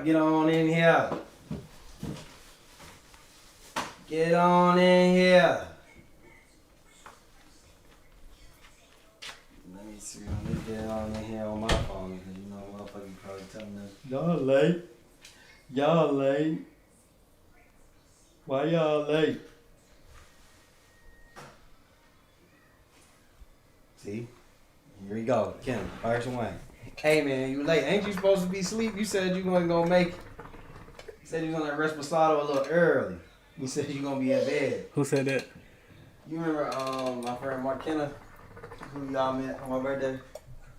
Get on in here. Get on in here. Let me see. Let me get on in here on my phone because you know motherfucker probably telling us y'all late. Y'all late. Why y'all late? See? Here we go. Kim, first one. Hey man, you late. Ain't you supposed to be asleep? You said you wasn't gonna make it. You said you was gonna Reposado a little early. You said you gonna be in bed. Who said that? You remember my friend Mark Kenna, who y'all met on my birthday?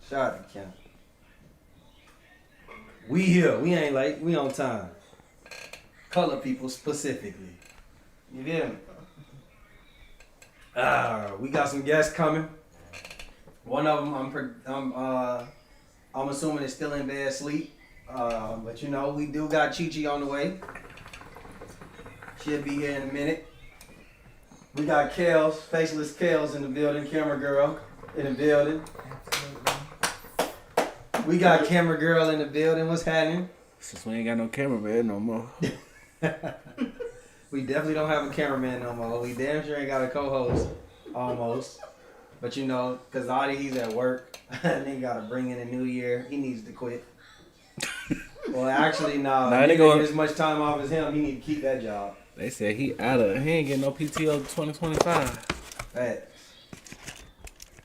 Shout out to Kenna. We here. We ain't late. We on time. Color people specifically. You feel me? We got some guests coming. One of them, I'm assuming is still in bed asleep. But you know, we do got Chi-Chi on the way. She'll be here in a minute. We got Kels, Faceless Kels in the building, Camera Girl in the building. We got Camera Girl in the building. What's happening? Since we ain't got no cameraman no more. We definitely don't have a cameraman no more. We damn sure ain't got a co-host, almost. But you know, cause Adi, he's at work, and he gotta bring in a new year. He needs to quit. Well, actually, no. He didn't get as much time off as him. He need to keep that job. They said he ain't getting no PTO 2025. Facts.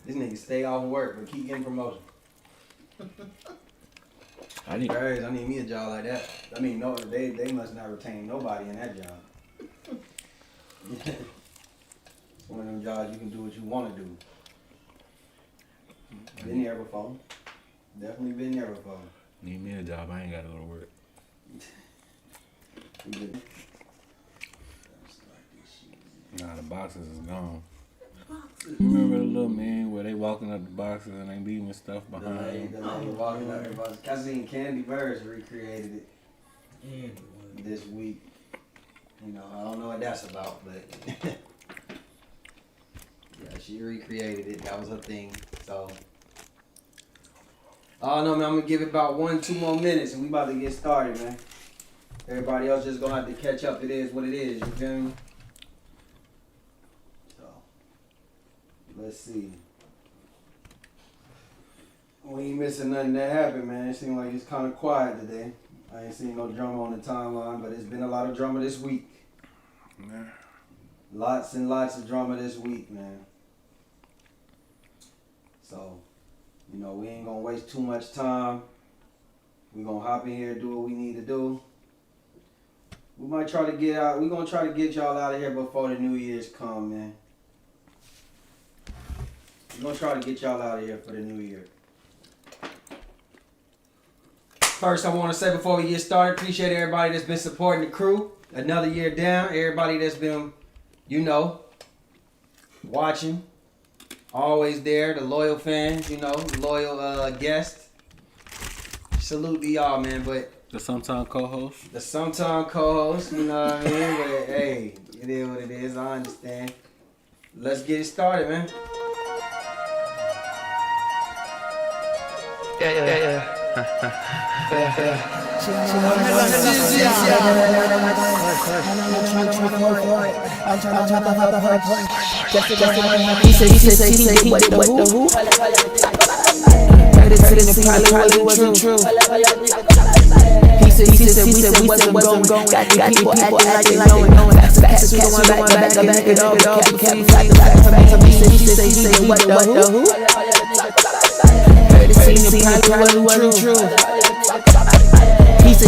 This nigga stay off work but keep getting promotion. I need me a job like that. I mean, no, they must not retain nobody in that job. It's one of them jobs you can do what you want to do. Been there before. Definitely been there before. Need me a job. I ain't gotta go to work. Nah, the boxes is gone. You remember the little man where they walking up the boxes and they leaving stuff behind them? The walking up the boxes. I seen Candy Birds recreated it this week. You know, I don't know what that's about, but yeah, she recreated it. That was her thing. So, oh no, man, I'm gonna give it about 1-2 more minutes and we about to get started, man. Everybody else just gonna have to catch up. It is what it is. You feel me? Let's see. We ain't missing nothing that happened, man. It seemed like it's kind of quiet today. I ain't seen no drama on the timeline, but it's been a lot of drama this week. Yeah. Lots and lots of drama this week, man. So, you know, we ain't gonna waste too much time. We gonna hop in here and do what we need to do. We might try to get out. We gonna try to get y'all out of here before the New Year's come, man. We're going to try to get y'all out of here for the new year. First, I want to say before we get started, appreciate everybody that's been supporting the crew. Another year down. Everybody that's been, you know, watching. Always there. The loyal fans, you know, loyal guests. Salute to y'all, man. But the sometime co-host. You know what I mean? But hey, it is what it is. I understand. Let's get it started, man. Yeah. He said, what the who? Heard it probably wasn't true. He said, we wasn't going. Got people acting like they know it. Fast going back, it all. He said, what the who? Heard it probably wasn't true. He said,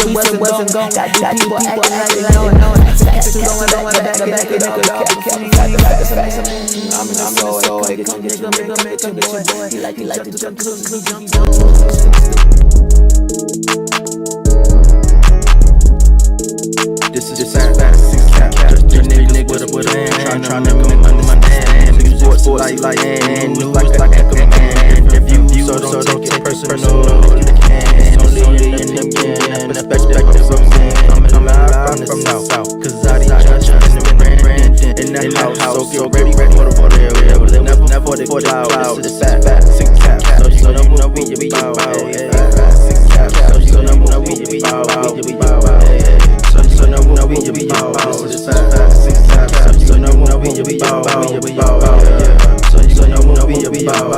we wasn't going. Got people acting like they know it. Fast going back, it all. I'm so come get your boy. He like the jacuzzi. This is fantasy cap. Just a nigga with a plan. Tryna make them understand. Sports like and news like a man. If you so don't take it personal. You can only in the end. Perspective from me. I'm live from the south. Cause I judge in the brand. In that house, so get ready for the water. Never for the cloud. This is fantasy cap. So you know we about. So you know we about. So you know what we about.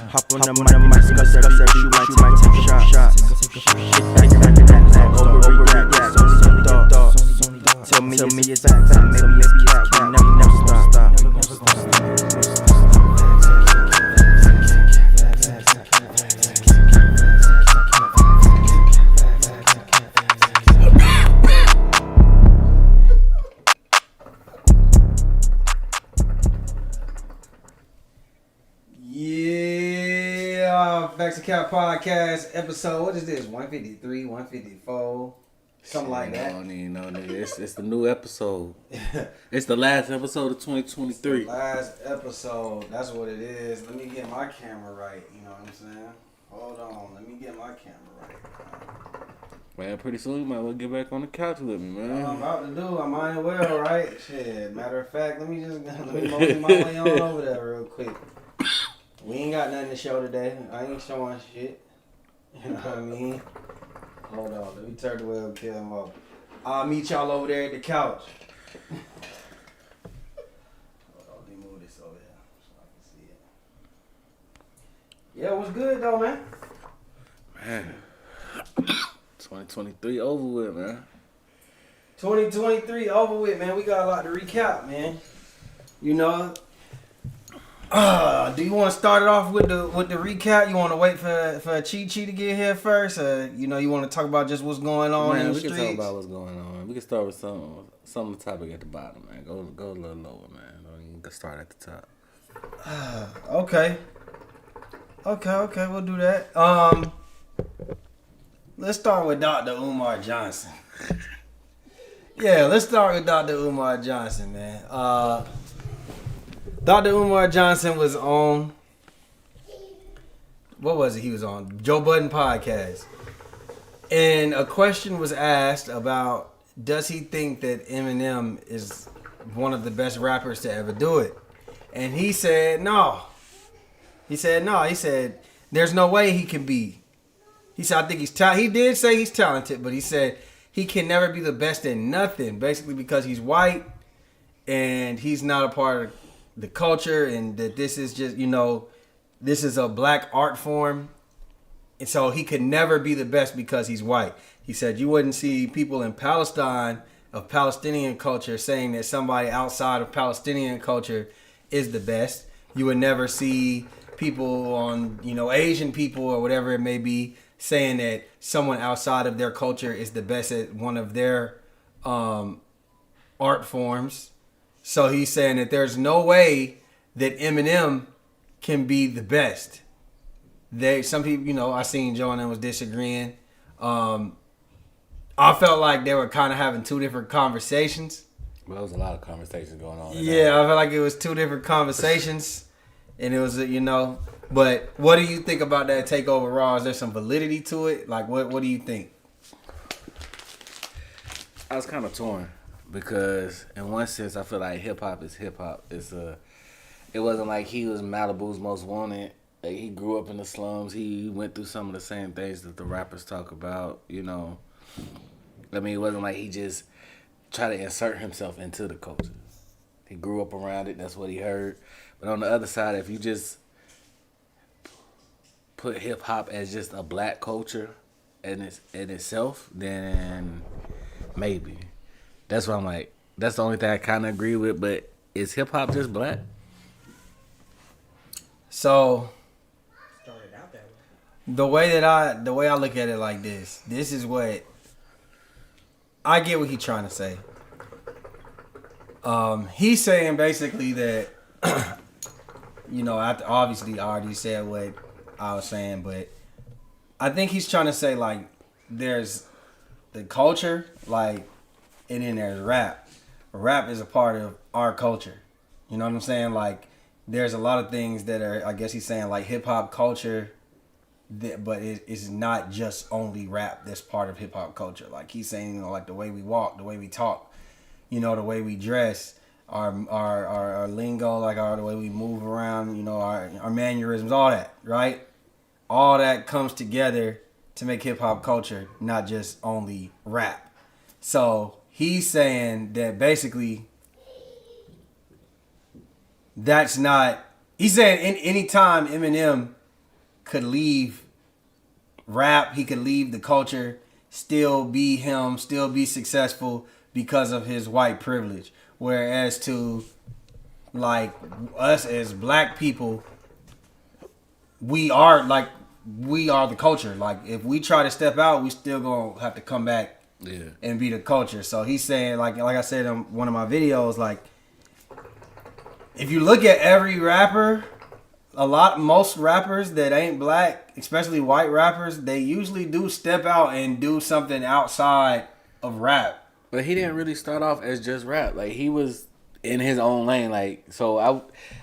Hop on the mic, discuss every issue, might take a shot. Overreact, thoughts. Tell me it's that, maybe cap, we never stop. Back to Cap Podcast episode. What is this? 153, 154, something like that. I don't even know, nigga. It's the new episode. It's the last episode of 2023. Last episode. That's what it is. Let me get my camera right. You know what I'm saying? Hold on. Let me get my camera right. Man, pretty soon you might well get back on the couch with me, man. I'm about to do. I might as well, right? Shit. Matter of fact, let me mosey my way on over there real quick. We ain't got nothing to show today. I ain't showing shit. You know what I mean? Hold on. Let me turn the webcam off. I'll meet y'all over there at the couch. Hold on. Let me move this over here so I can see it. Yeah, what's good though, man? Man. 2023 over with, man. 2023 over with, man. We got a lot to recap, man. You know. Do you want to start it off with the recap? You want to wait for Chi Chi to get here first, or you want to talk about just what's going on in the streets? We can talk about what's going on. We can start with some of the topic at the bottom, man. Go a little lower, man. You can start at the top. Okay, we'll do that. Let's start with Dr. Umar Johnson. Yeah, let's start with Dr. Umar Johnson, man. Dr. Umar Johnson was on, what was it he was on? Joe Budden podcast. And a question was asked about, does he think that Eminem is one of the best rappers to ever do it? And he said, no. He said, there's no way he can be. He said, I think he's talented. He did say he's talented, but he said he can never be the best in nothing, basically because he's white and he's not a part of the culture, and that this is just, this is a black art form, and so he could never be the best because he's white. He said you wouldn't see people in Palestine of Palestinian culture saying that somebody outside of Palestinian culture is the best. You would never see people on, Asian people or whatever it may be saying that someone outside of their culture is the best at one of their art forms. So he's saying that there's no way that Eminem can be the best. Some people, I seen Joe and them was disagreeing. I felt like they were kind of having two different conversations. Well, there was a lot of conversations going on. Yeah, I felt like it was two different conversations, and it was, But what do you think about that takeover Raw? Is there some validity to it? Like, what do you think? I was kind of torn. Because in one sense, I feel like hip hop is hip hop. It wasn't like he was Malibu's most wanted. Like, he grew up in the slums. He went through some of the same things that the rappers talk about. I mean, it wasn't like he just tried to insert himself into the culture. He grew up around it. That's what he heard. But on the other side, if you just put hip hop as just a black culture in itself, then maybe. That's why I'm like, that's the only thing I kind of agree with. But is hip hop just black? So, the way I look at it like this is what I get what he's trying to say. He's saying basically that, obviously I already said what I was saying, but I think he's trying to say like there's the culture, like. And then there's rap. Rap is a part of our culture. You know what I'm saying? Like, there's a lot of things that are, I guess he's saying, like hip-hop culture, but it's not just only rap that's part of hip-hop culture. Like, he's saying, like the way we walk, the way we talk, the way we dress, our lingo, like the way we move around, you know, our mannerisms, all that, right? All that comes together to make hip hop culture, not just only rap. So he's saying that basically that's not. He's saying any time Eminem could leave rap, he could leave the culture, still be him, still be successful because of his white privilege. Whereas to like us as black people, we are the culture. Like if we try to step out, we still gonna have to come back and be the culture. So he's saying like I said in one of my videos, like if you look at every rapper, most rappers that ain't black, especially white rappers, they usually do step out and do something outside of rap. But he didn't really start off as just rap. Like he was in his own lane. Like so,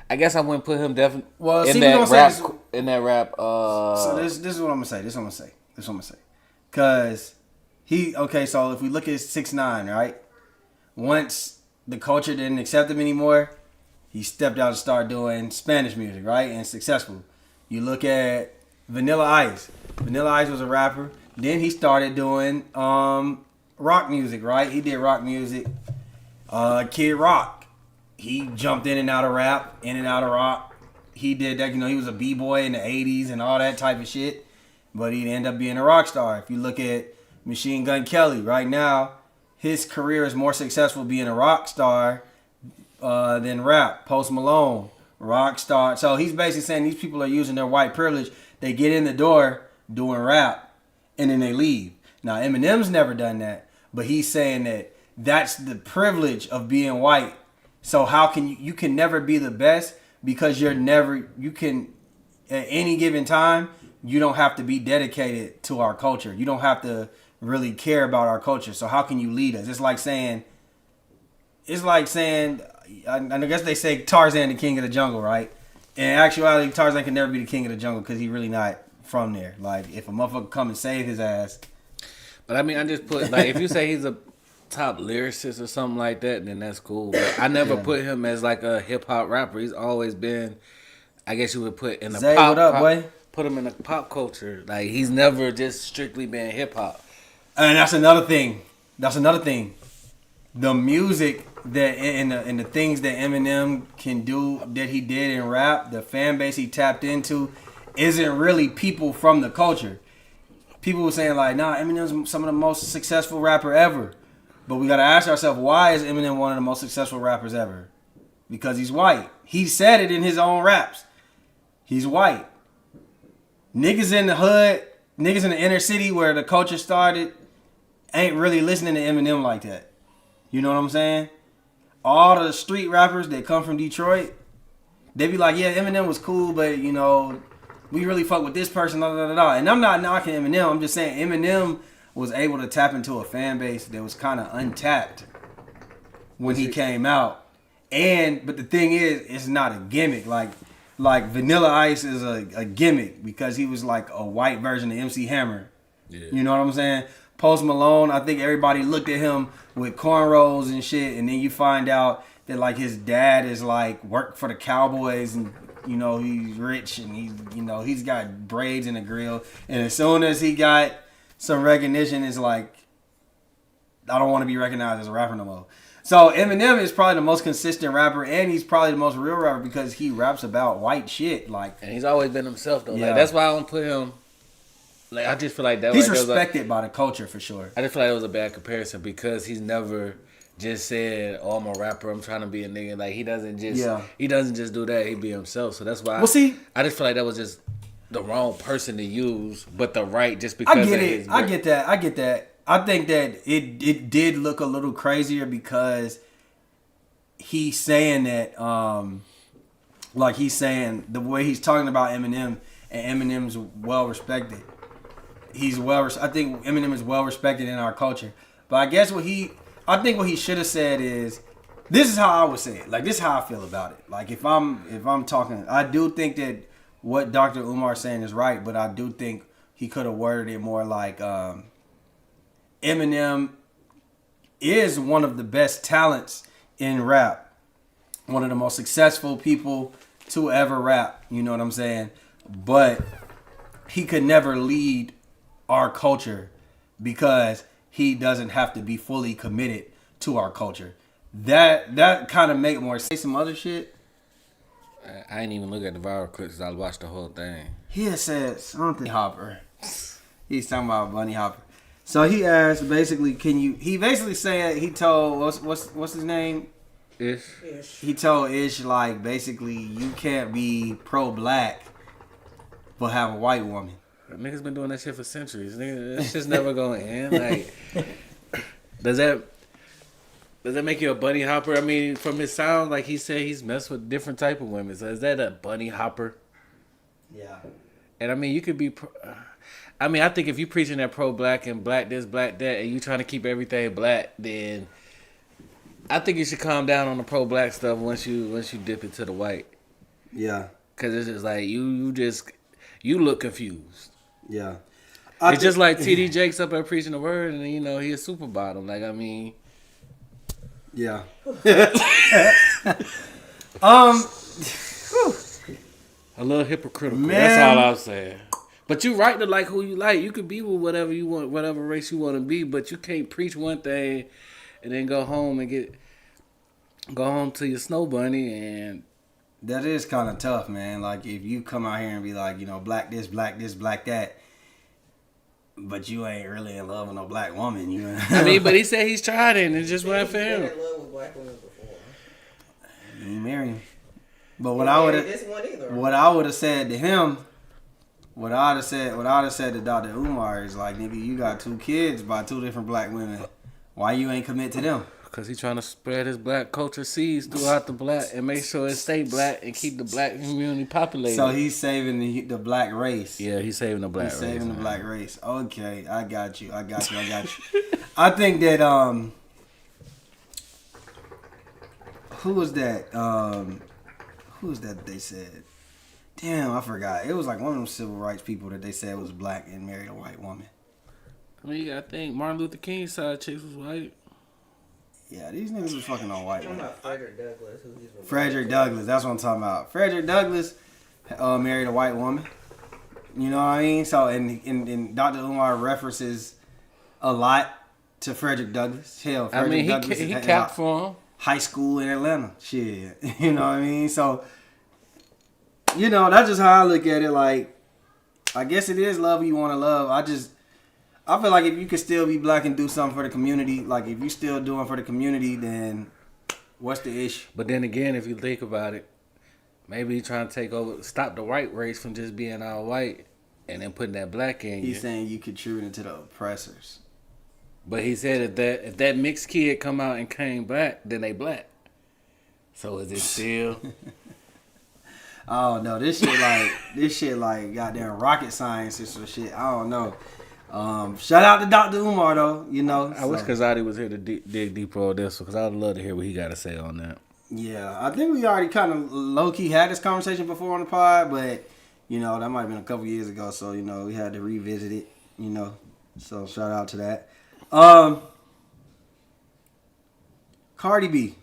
I guess I wouldn't put him definitely in that rap. In that rap. So this is what I'm gonna say. Cause so if we look at 6ix9ine, right? Once the culture didn't accept him anymore, he stepped out and started doing Spanish music, right? And successful. You look at Vanilla Ice. Vanilla Ice was a rapper. Then he started doing rock music, right? He did rock music. Kid Rock. He jumped in and out of rap, in and out of rock. He did that, you know, he was a b-boy in the 80s and all that type of shit. But he'd end up being a rock star. If you look at Machine Gun Kelly, right now, his career is more successful being a rock star than rap. Post Malone, rock star. So he's basically saying these people are using their white privilege. They get in the door doing rap, and then they leave. Now, Eminem's never done that, but he's saying that that's the privilege of being white. So how can you can never be the best because you can, at any given time, you don't have to be dedicated to our culture. You don't have to really care about our culture. So how can you lead us? It's like saying, I guess they say Tarzan the king of the jungle, right? In actuality, Tarzan can never be the king of the jungle because he's really not from there. Like, if a motherfucker come and save his ass. But I mean, I just put, like, if you say he's a top lyricist or something like that, then that's cool. But I never put him as like a hip hop rapper. He's always been, I guess you would put in the Zay, pop. what up, boy? Put him in the pop culture. Like, he's never just strictly been hip hop. And that's another thing. The music that and the things that Eminem can do that he did in rap, the fan base he tapped into, isn't really people from the culture. People were saying like, nah, Eminem's some of the most successful rapper ever. But we gotta ask ourselves, why is Eminem one of the most successful rappers ever? Because he's white. He said it in his own raps. He's white. Niggas in the hood, niggas in the inner city where the culture started, ain't really listening to Eminem like that. You know what I'm saying? All the street rappers that come from Detroit, they be like, yeah, Eminem was cool, but, you know, we really fuck with this person, da, da, da, da. And I'm not knocking Eminem. I'm just saying Eminem was able to tap into a fan base that was kind of untapped when he came out. But the thing is, it's not a gimmick. Like Vanilla Ice is a gimmick because he was like a white version of MC Hammer. Yeah. You know what I'm saying? Post Malone, I think everybody looked at him with cornrows and shit, and then you find out that like his dad is like worked for the Cowboys, and you know he's rich, and he's got braids in the grill, and as soon as he got some recognition, it's like, I don't want to be recognized as a rapper no more. So Eminem is probably the most consistent rapper, and he's probably the most real rapper because he raps about white shit. Like, and he's always been himself though. Yeah. Like, that's why I don't put him. Like, I just feel like that. He's respected by the culture for sure. I just feel like it was a bad comparison because he's never just said, "Oh, I'm a rapper. I'm trying to be a nigga." Like, he doesn't just do that. He be himself. So that's why. I just feel like that was just the wrong person to use, but the right just because. I get that. I think that it did look a little crazier because he's saying that, like he's saying the way he's talking about Eminem, and Eminem's well respected. I think Eminem is well respected in our culture. But I guess what he should have said is, this is how I would say it. Like, this is how I feel about it. Like, if I'm talking, I do think that what Dr. Umar is saying is right, but I do think he could have worded it more like, Eminem is one of the best talents in rap. one of the most successful people to ever rap. You know what I'm saying? But he could never lead our culture because he doesn't have to be fully committed to our culture. That kind of make more sense. Some other shit. I ain't even look at the viral clips. I watched the whole thing. He had said something Hopper. He's talking about Bunny Hopper. So he asked basically, he basically said he told what's his name? Ish. He told Ish like basically you can't be pro-black but have a white woman. Niggas been doing that shit for centuries. Nigga, that shit's never gonna end. Like, does that make you a bunny hopper? I mean, from his sound, like he said, he's messed with different type of women. So is that a bunny hopper? Yeah. And I mean, you could be. I mean, I think if you preaching that pro-black and black this, black that, and you trying to keep everything black, then I think you should calm down on the pro-black stuff once you dip into the white. Yeah. Cause it's just like you look confused. Yeah. It's just like TD Jakes up there preaching the word, and he a super bottom. Like, I mean, yeah. a little hypocritical. Man. That's all I'm saying. But you right to like who you like. You could be with whatever you want, whatever race you want to be. But you can't preach one thing and then go home to your snow bunny and. That is kind of tough, man. Like if you come out here and be like, black this, black that, but you ain't really in love with no black woman. I mean, but he said he's tried it and it just went for him. He's been in love with black women before. You ain't marry him. But He what ain't I would married have, this one either. what I would have said to him, what I'd have said to Dr. Umar is like, nigga, you got 2 kids by 2 different black women. Why you ain't commit to them? Because he's trying to spread his black culture seeds throughout the black and make sure it stay black and keep the black community populated. So he's saving the black race. Yeah, he's saving the black He's race. saving the man. black race. Okay, I got you. I I think that who was that they said? Damn, I forgot. It was like one of them civil rights people that they said was black and married a white woman. I mean, you gotta think Martin Luther King's side chicks was white. Yeah, these niggas was fucking on white I'm women. about Frederick Douglass, who he's been Frederick Douglass, that's what I'm talking about. Frederick Douglass married a white woman. You know what I mean? So, and Dr. Umar references a lot to Frederick Douglass. Hell, I Frederick mean, Douglass he had capped for him. high school in Atlanta. Shit. You know what I mean? So, that's just how I look at it. Like, I guess it is love you want to love. I feel like if you could still be black and do something for the community, like if you still doing for the community, then what's the issue? But then again, if you think about it, maybe he's trying to stop the white race from just being all white and then putting that black in you. He's saying you contributing to the oppressors. But he said if that mixed kid come out and came black, then they black. So is it still? Oh no, this shit like goddamn rocket science or some shit. I don't know. Shout out to Dr. Umar though, I wish Kazadi was here to dig deeper on this because I'd love to hear what he got to say on that. Yeah, I think we already kind of low key had this conversation before on the pod, but that might have been a couple years ago, so we had to revisit it. So shout out to that. Cardi B,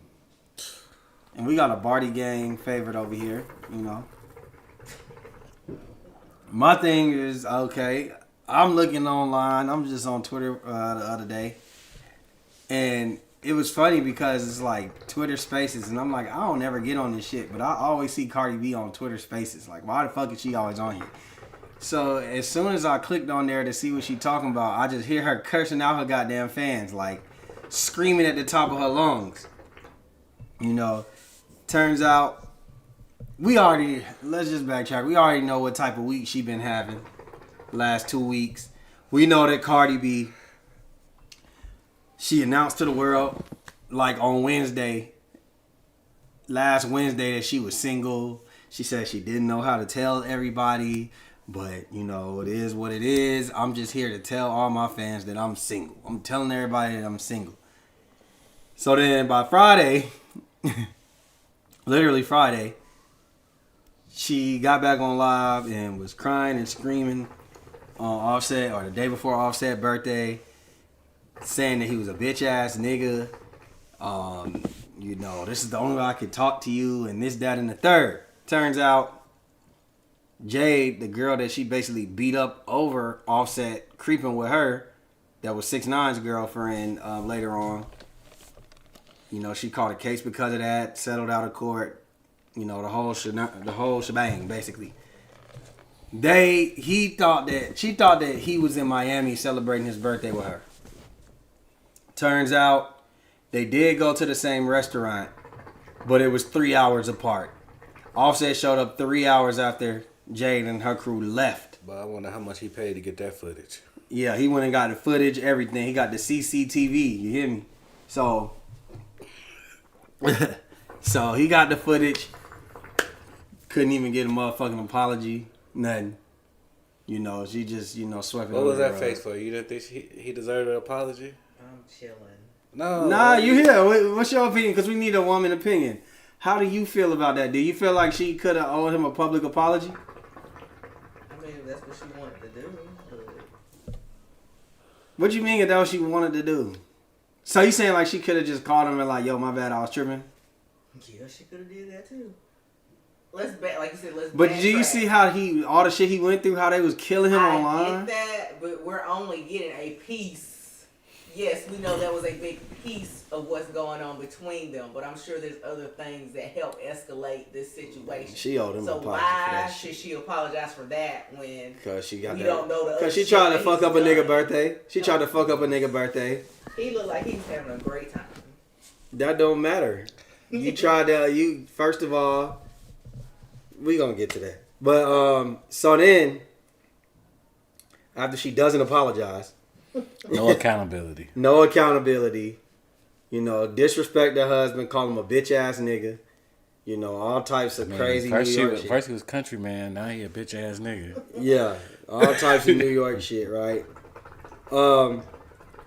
and we got a Barty Gang favorite over here. My thing is okay. I'm looking online. I'm just on Twitter the other day, and it was funny because it's like Twitter Spaces, and I'm like, I don't ever get on this shit, but I always see Cardi B on Twitter Spaces. Like, why the fuck is she always on here? So as soon as I clicked on there to see what she talking about, I just hear her cursing out her goddamn fans, like screaming at the top of her lungs. Turns out let's just backtrack. We already know what type of week she been having. Last 2 weeks, we know that Cardi B, she announced to the world like on last Wednesday that she was single. She said she didn't know how to tell everybody, but it is what it is. I'm just here to tell all my fans that I'm single. I'm telling everybody that I'm single. So then by Friday, literally Friday, she got back on live and was crying and screaming on Offset, or the day before Offset birthday, saying that he was a bitch ass nigga. you know, this is the only way I could talk to you, and this, that, and the third. Turns out, Jade, the girl that she basically beat up over Offset, creeping with her, that was 6ix9ine's girlfriend later on. You know, she caught a case because of that, settled out of court. You know, the whole shebang, basically. She thought that he was in Miami celebrating his birthday with her. Turns out, they did go to the same restaurant, but it was 3 hours apart. Offset showed up 3 hours after Jade and her crew left. But I wonder how much he paid to get that footage. Yeah, he went and got the footage, everything. He got the CCTV, you hear me? So he got the footage. Couldn't even get a motherfucking apology, nothing. You know, she just, swept it. What was under the that rug. face for? You didn't think he deserved an apology? I'm chilling. No. Nah, you here. What's your opinion? Because we need a woman opinion. How do you feel about that? Do you feel like she could have owed him a public apology? I mean, that's what she wanted to do. But What you mean if that what she wanted to do? So you saying like she could have just called him and like, yo, my bad, I was tripping? yeah, she could have did that too. Like you said, let's. But do you backtrack. see how all the shit he went through, how they was killing him I online? get that, but we're only getting a piece. Yes, we know that was a big piece of what's going on between them, but I'm sure there's other things that help escalate this situation. She owed him So an apology for why that should shit. she apologize for that when Because she got we that. don't know the other Because she shit tried to that fuck he's up a nigga done? birthday. She tried to fuck up a nigga birthday. He looked like he was having a great time. That don't matter. You tried to, first of all, we gonna get to that. But, so then, after she doesn't apologize, No accountability. no accountability, disrespect her husband, call him a bitch ass nigga, all types of Man, crazy New York shit. First he was country man, now he a bitch ass nigga. Yeah, all types of New York shit, right?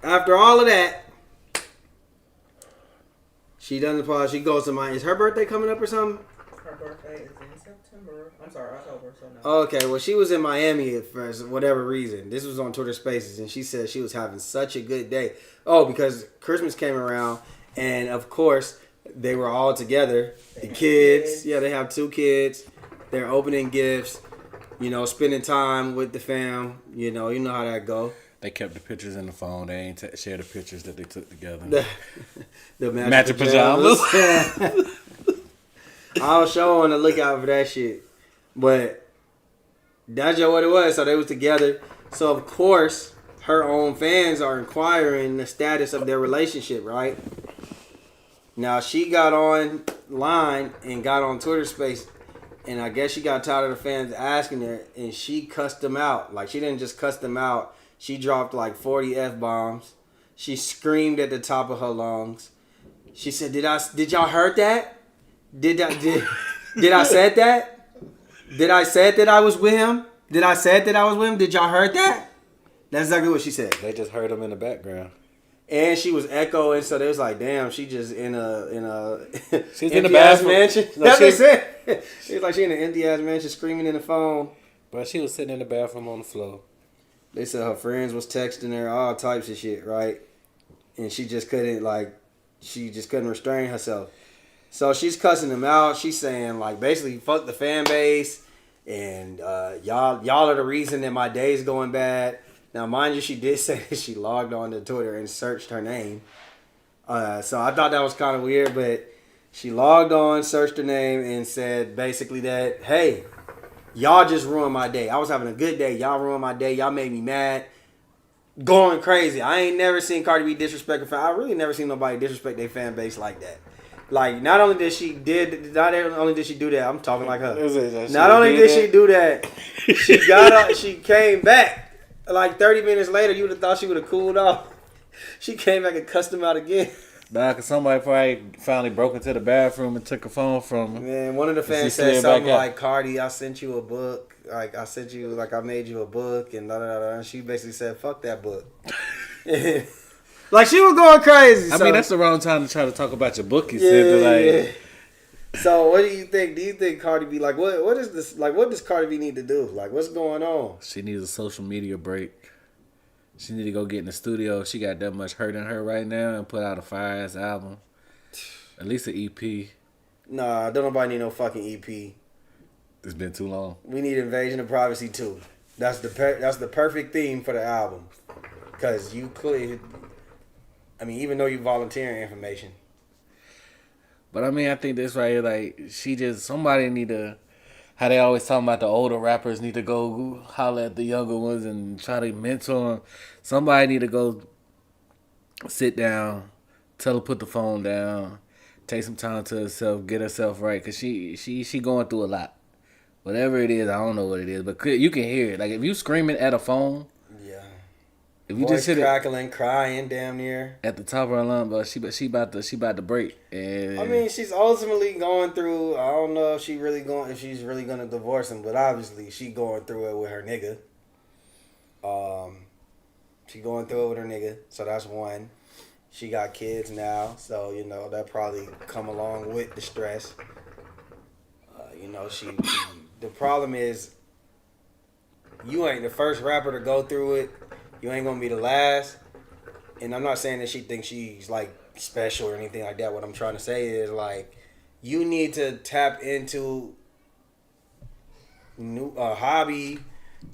After all of that, she doesn't apologize. She goes to mine. Is her birthday coming up or something? Her birthday is in September. I'm sorry, October. So no. Okay, well, she was in Miami for whatever reason. This was on Twitter Spaces, and she said she was having such a good day. Oh, because Christmas came around, and of course, they were all together. The kids, yeah, they have 2 kids. They're opening gifts, spending time with the fam. You know how that go. They kept the pictures in the phone. They ain't shared the pictures that they took together. The Matching pajamas. I was sure on the lookout for that shit. But that's just what it was. So they was together. So of course, her own fans are inquiring the status of their relationship, right? Now she got online and got on Twitter Space, and I guess she got tired of the fans asking her, and she cussed them out. Like, she didn't just cuss them out. She dropped like 40 F-bombs. She screamed at the top of her lungs. She said, "Did y'all heard that? Did I said that? Did I said that I was with him? Did I said that I was with him? Did y'all heard that?" That's exactly what she said. They just heard him in the background. And she was echoing, so they was like, "Damn, she just in a She's in the empty-ass bathroom. mansion." No, That's what they she- said. She was like, she in an empty ass mansion screaming in the phone. But she was sitting in the bathroom on the floor. They said her friends was texting her all types of shit, right? And she just couldn't restrain herself. So she's cussing them out. She's saying like basically fuck the fan base, and y'all are the reason that my day's going bad. Now mind you, she did say that she logged on to Twitter and searched her name. So I thought that was kind of weird, but she logged on, searched her name, and said basically that, hey, y'all just ruined my day. I was having a good day. Y'all ruined my day. Y'all made me mad. Going crazy. I ain't never seen Cardi B disrespect her fan. I really never seen nobody disrespect their fan base like that. Like, not only did she do that, I'm talking like her. Not only did she do that, she got up, she came back. Like 30 minutes later, you would have thought she would have cooled off. She came back and cussed him out again. Nah, cause somebody probably finally broke into the bathroom and took a phone from her. Man, one of the fans slid said back something out. like, "Cardi, I sent you a book. Like, I made you a book." And da da da da. And she basically said, "Fuck that book." Like, she was going crazy. I So- mean, that's the wrong time to try to talk about your book. You yeah, said, but yeah. like, So, what do you think? Do you think Cardi B, like, what is this? Like, what does Cardi B need to do? Like, what's going on? she needs a social media break. She need to go get in the studio. She got that much hurt in her right now and put out a fire ass album. At least an EP. Nah, don't nobody need no fucking EP. It's been too long. We need Invasion of Privacy too. That's the perfect theme for the album. Cause you could, I mean, even though you volunteering information. But I mean, I think this right here, like, somebody need to, how they always talking about the older rappers need to go holler at the younger ones and try to mentor them. Somebody need to go sit down, tell her put the phone down, take some time to herself, get herself right, cause she going through a lot. Whatever it is, I don't know what it is, but you can hear it. Like if you screaming at a phone, Yeah. if you Voice just sit crackling, crying, damn near. at the top of her lung, but she about to break. And I mean, she's ultimately going through. I don't know if she's really gonna divorce him, but obviously she going through it with her nigga. She going through it with her nigga, so that's one. She got kids now, so you know that probably come along with the stress. You know, she the problem is you ain't the first rapper to go through it. You ain't gonna be the last. And I'm not saying that she thinks she's like special or anything like that. What I'm trying to say is like you need to tap into new hobby,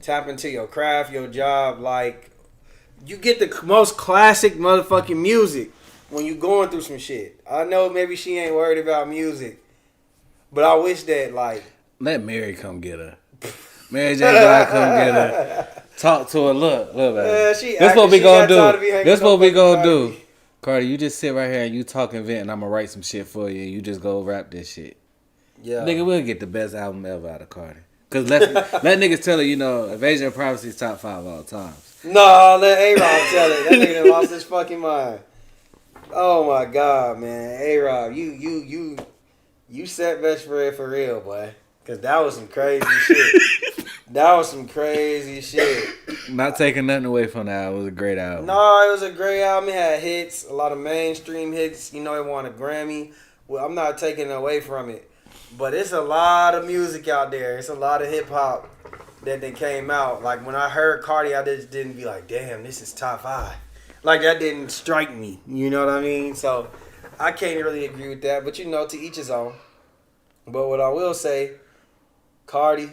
tap into your craft, your job. Like you get the most classic motherfucking music when you going through some shit. I know maybe she ain't worried about music, but I wish that like let Mary come get her. Mary J. Blige come get her. Talk to her. Look, baby. This what we gonna do. This what we gonna do. Cardi, you just sit right here and you talk and vent, and I'm gonna write some shit for you, and you just go rap this shit. Yeah, Nigga, we'll get the best album ever out of Cardi. Cause let niggas tell her, you know, Invasion of Privacy is top 5 all time. No, let A-Rob tell it. That nigga done lost his fucking mind. Oh my god, man. A-Rob, you set best for it for real, boy. Cause that was some crazy shit. That was some crazy shit. Not taking nothing away from that. It was a great album. No, it was a great album. It had hits, a lot of mainstream hits. You know, it won a Grammy. Well, I'm not taking away from it. But it's a lot of music out there. It's a lot of hip hop that came out. Like when I heard Cardi, I just didn't be like, damn, this is top 5. Like that didn't strike me. You know what I mean? So I can't really agree with that. But you know, to each his own. But what I will say, Cardi,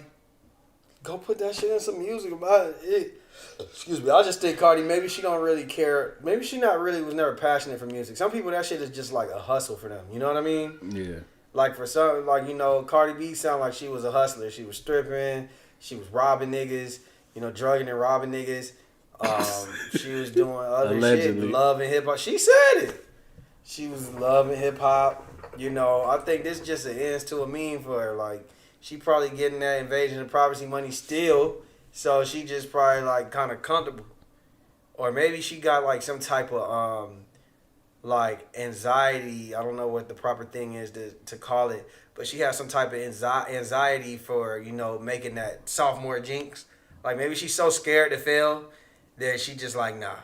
go put that shit in some music about it. Excuse me. I just think Cardi, maybe she don't really care. Maybe she was never passionate for music. Some people, that shit is just like a hustle for them. You know what I mean? Yeah. Like for some, like, you know, Cardi B sound like she was a hustler. She was stripping. She was robbing niggas. You know, drugging and robbing niggas. She was doing other Allegedly. shit. Loving hip hop. She said it. She was loving hip hop. You know, I think this just an ends to a mean for her. Like, she probably getting that Invasion of Privacy money still. So she just probably like kind of comfortable. Or maybe she got like some type of like anxiety. I don't know what the proper thing is to call it. But she has some type of anxiety for, you know, making that sophomore jinx. Like maybe she's so scared to fail that she just like, nah.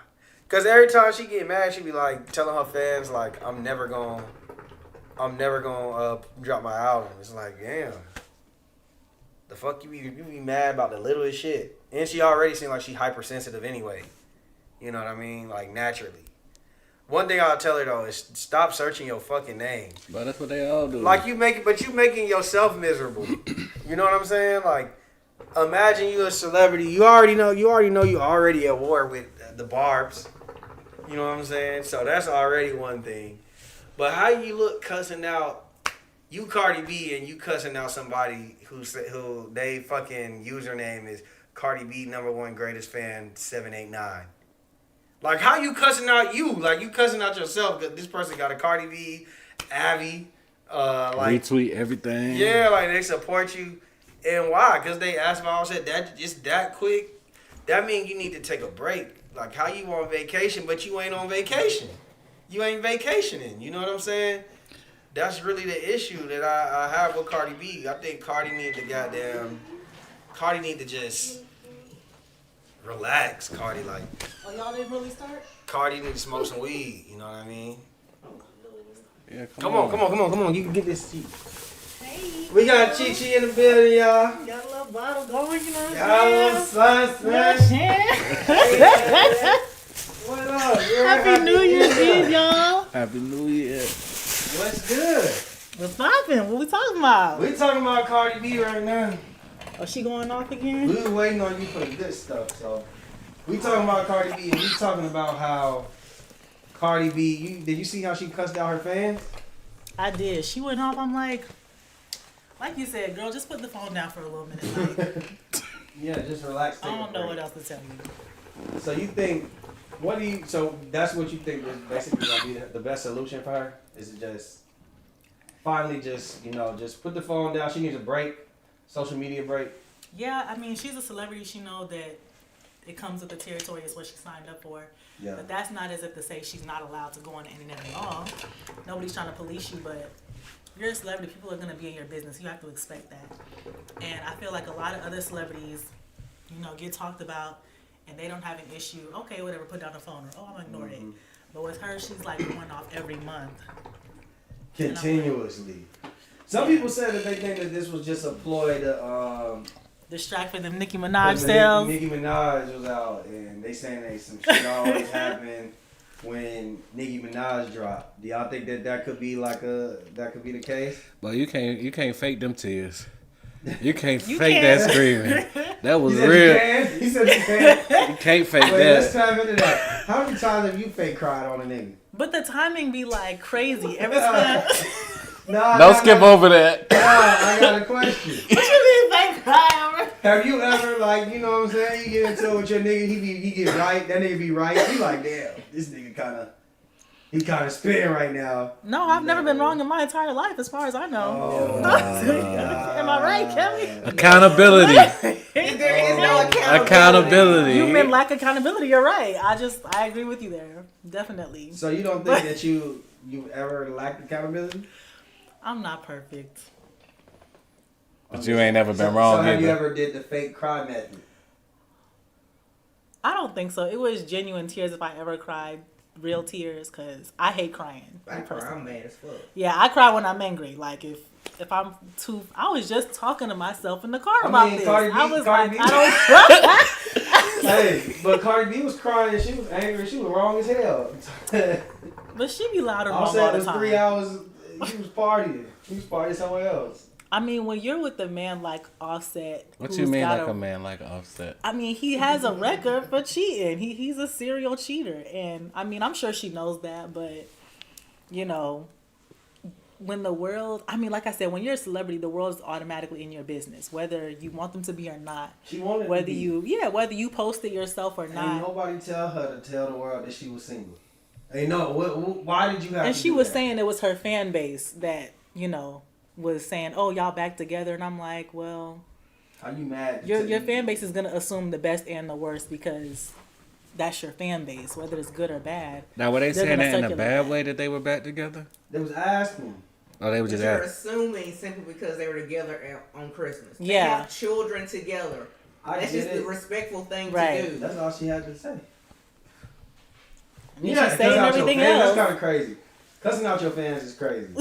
Because every time she get mad, she be like telling her fans like, I'm never gonna drop my album. It's like, damn. The fuck you be mad about the littlest shit. And she already seemed like she hypersensitive anyway. You know what I mean? Like naturally. One thing I'll tell her though is stop searching your fucking name. But that's what they all do. Like you making yourself miserable. You know what I'm saying? Like imagine you a celebrity. You already know you already at war with the Barbs. You know what I'm saying? So that's already one thing. But how you look cussing out you Cardi B and you cussing out somebody who they fucking username is Cardi B #1 greatest fan 789. Like how you cussing out you? Like you cussing out yourself because this person got a Cardi B, Abby, like retweet everything. Yeah, like they support you. And why? Because they asked me, I said that just that quick. That means you need to take a break. Like how you on vacation, but you ain't on vacation. You ain't vacationing. You know what I'm saying? That's really the issue that I have with Cardi B. I think Cardi need to just relax. Cardi like. Oh, y'all didn't really start? Cardi need to smoke some weed. You know what I mean? Yeah, Come on. You can get this seat. Hey. We got Chi Chi in the building, y'all. Got a little bottle going, you know what Y'all little sun smash. What up? Happy New Year's Eve, y'all. Happy New Year. What's good? What's poppin'? What we talking about? We talking about Cardi B right now. Oh, she going off We again? was waiting on you for the good stuff, so we talking about Cardi B, and we talking about how Cardi B. Did you see how she cussed out her fans? I did. She went off. I'm like you said, girl, just put the phone down for a little minute. Like, Yeah, just relax. I take a don't know break. what else to tell you. So you think? What do you? So that's what you think is basically gonna be the best solution for her? Is it just finally just just put the phone down? She needs a break, social media break. Yeah, I mean, she's a celebrity. She know that it comes with the territory. It's what she signed up for. Yeah. But that's not as if to say she's not allowed to go on the internet at all. Nobody's trying to police you, but you're a celebrity. People are going to be in your business. You have to expect that. And I feel like a lot of other celebrities, get talked about and they don't have an issue. Okay, whatever, put down the phone. Or, oh, I'm ignoring it. But with her, she's like going off every month. Continuously. Some people said that they think that this was just a ploy to Distract for them Nicki Minaj Because sales. Nicki Minaj was out, and they saying that some shit always happened when Nicki Minaj dropped. Do y'all think that could be the case? But you can't fake them tears. You can't You fake can't. that screaming. That was He said real. you can. He said you can. You can't fake Wait, let's that. tap into that. How many times have you fake cried on a nigga? But the timing be like crazy. Every time. Don't skip over that. I got a question. What you mean fake cry? Have you ever, like, you know what I'm saying? You get into it with your nigga, he get right, that nigga be right. You like, damn, this nigga kind of spinning right now. No, I've never been wrong in my entire life, as far as I know. Oh, Am I right, Kelly? Accountability. There is no Accountability. You men lack accountability. You're right. I agree with you there. Definitely. So you don't think that you ever lacked accountability? I'm not perfect. But you ain't never been So wrong have you either. ever did the fake cry method? I don't think so. It was genuine tears if I ever cried, real tears, because I hate crying. me personally. I'm mad as fuck. Yeah, I cry when I'm angry. Like if I'm too, I was just talking to myself in the car I about mean, this. Cardi B- I was Cardi like, B- I don't. Hey, but Cardi B was crying, she was angry, she was wrong as hell. But she be loud and All wrong said all it the was time. 3 hours, he was partying. He was partying somewhere else. I mean, when you're with a man like Offset, What who's you mean got like a man like Offset? I mean, he has a record for cheating. He's a serial cheater, and I mean, I'm sure she knows that. But when the world, I mean, like I said, when you're a celebrity, the world's automatically in your business, whether you want them to be or not. She wanted Whether to be. whether you post it yourself or Ain't not. nobody tell her to tell the world that she was single. Hey, no, why did you have And to she do was that? saying it was her fan base that was saying, "Oh, y'all back together," and I'm like, well. How you mad? Your fan base is gonna assume the best and the worst because that's your fan base, whether it's good or bad. Now, were they They're saying gonna that in a circulate bad that. way that they were back together? They was asking. Or they were But just you're asking? assuming simply because they were together on Christmas. They Yeah. have children together. I That's get just it. the respectful thing Right. to do. That's all she had to say. she's cussing saying out everything your fans, else. That's kind of crazy. Cussing out your fans is crazy.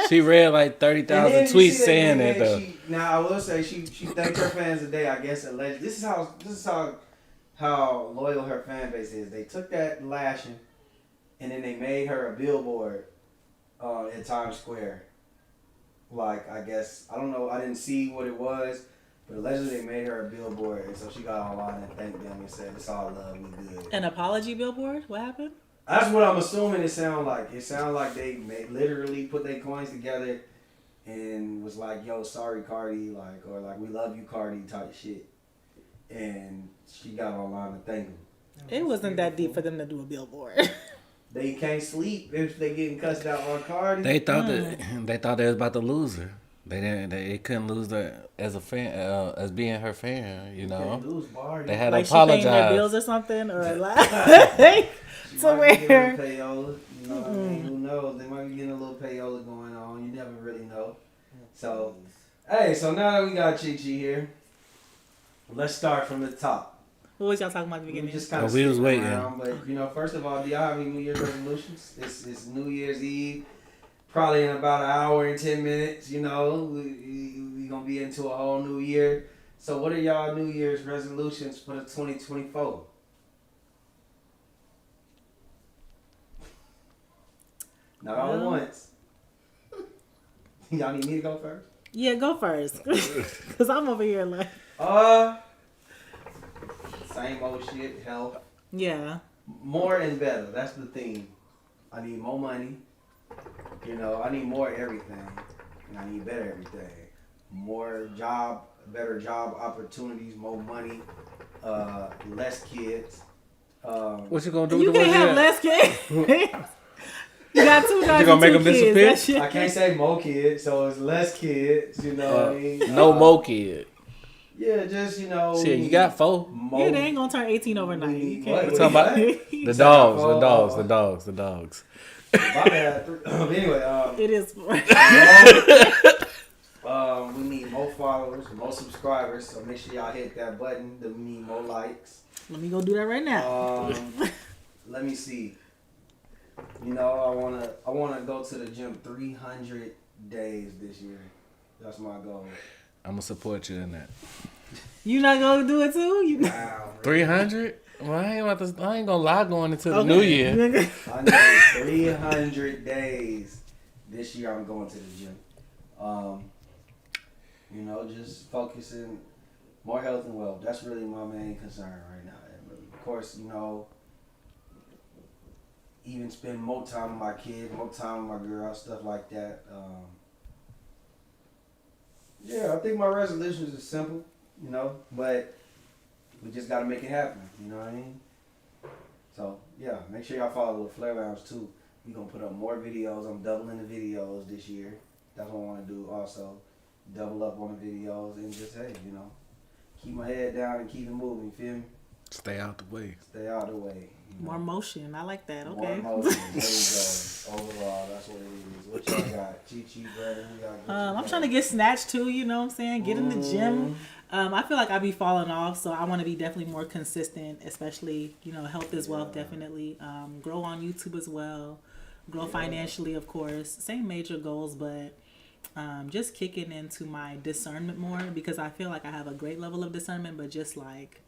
She read like And 30,000 then you tweets see saying thing that though. Now I will say she thanked her fans today. I guess alleged. This is how loyal her fan base is. They took that lashing, and then they made her a billboard in Times Square. Like, I guess, I don't know, I didn't see what it was, but allegedly they made her a billboard, and so she got online and thanked them and said, "It's all love, we good." An apology billboard? What happened? That's what I'm assuming it sounded like. It sounded like they literally put their coins together and was like, "Yo, sorry, Cardi," or "We love you, Cardi," type shit. And she got online to thank them. It wasn't that deep for them to do a billboard. They can't sleep if they getting cussed out on Cardi. They thought they was about to lose her. They couldn't lose her as a fan, as being her fan. You know, Can't lose Bardi. they had Like to she paying their apologize. bills or something, or like She to might be getting a where. little payola. You know what I mean? Who knows? They might be getting a little payola going on. You never really know. So, hey, so now that we got Chi Chi here, let's start from the top. What was y'all talking about at the We beginning? just kind of Oh, we was waiting. But first of all, do y'all have any New Year's resolutions? It's New Year's Eve, probably in about an hour and 10 minutes. We gonna be into a whole new year. So what are y'all New Year's resolutions for the 2024? Not all at Well, once. Y'all need me to go first? Yeah, go first. Cause I'm over here like. Same old shit, health. Yeah. More and better. That's the theme. I need more money. You know, I need more everything. And I need better everything. More job, better job opportunities, more money, less kids. What you gonna do? You with the can't have ones less kids. You got 2 daughters. You gonna make and 2 them kids. disappear? That shit- I can't say more kids, so it's less kids, you know what I mean? No more kid. Yeah, just, you know. Shit, you got 4. more. Yeah, they ain't gonna turn 18 overnight. You What? can't. Talking about What? the dogs. My bad. Anyway, It is. we need more followers, more subscribers, so make sure y'all hit that button. We need more likes. Let me go do that right now. Let me see. You know, I wanna go to the gym 300 days this year. That's my goal. I'm gonna support you in that. You not gonna do it too? You Wow. 300? Well, I ain't gonna lie going into the new year. I need 300 days this year. I'm going to the gym. You know, just focusing more health and wealth. That's really my main concern right now. And of course, you know, even spend more time with my kids, more time with my girl, stuff like that. Yeah, I think my resolutions are simple, you know, but we just gotta make it happen. You know what I mean? So yeah, make sure y'all follow the Flair Lounge too. We gonna put up more videos. I'm doubling the videos this year. That's what I want to do also. Double up on the videos and just, hey, you know, keep my head down and keep it moving. You feel me? Stay out the way. Stay out of the way. You know? More motion. I like that. More Okay. motion. There we go. Overall, that's what it is. What y'all got? Chi, brother. Who y'all got? I'm trying to get snatched too, you know what I'm saying? Get in the gym. I feel like I be falling off, so I want to be definitely more consistent, especially, you know, health is wealth, definitely. Grow on YouTube as well. Grow financially, of course. Same major goals, but just kicking into my discernment more, because I feel like I have a great level of discernment, but just like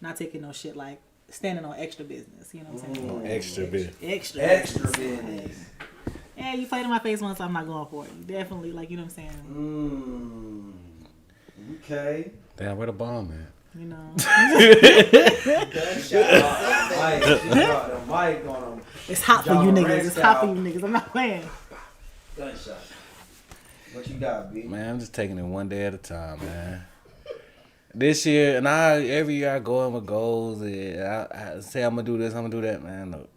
not taking no shit, like standing on extra business, you know what I'm saying? Extra bit. Extra business. Yeah, you played in my face once, I'm not going for it. You definitely, like, you know what I'm saying? Okay. Damn, where the bomb at? You know. The mic on them. It's hot for you niggas. It's hot for you niggas. I'm not playing. Gunshot. What you got, B? Man, I'm just taking it one day at a time, man. This year, and every year I go in with goals, and I say I'm gonna do this, I'm gonna do that, man. Look,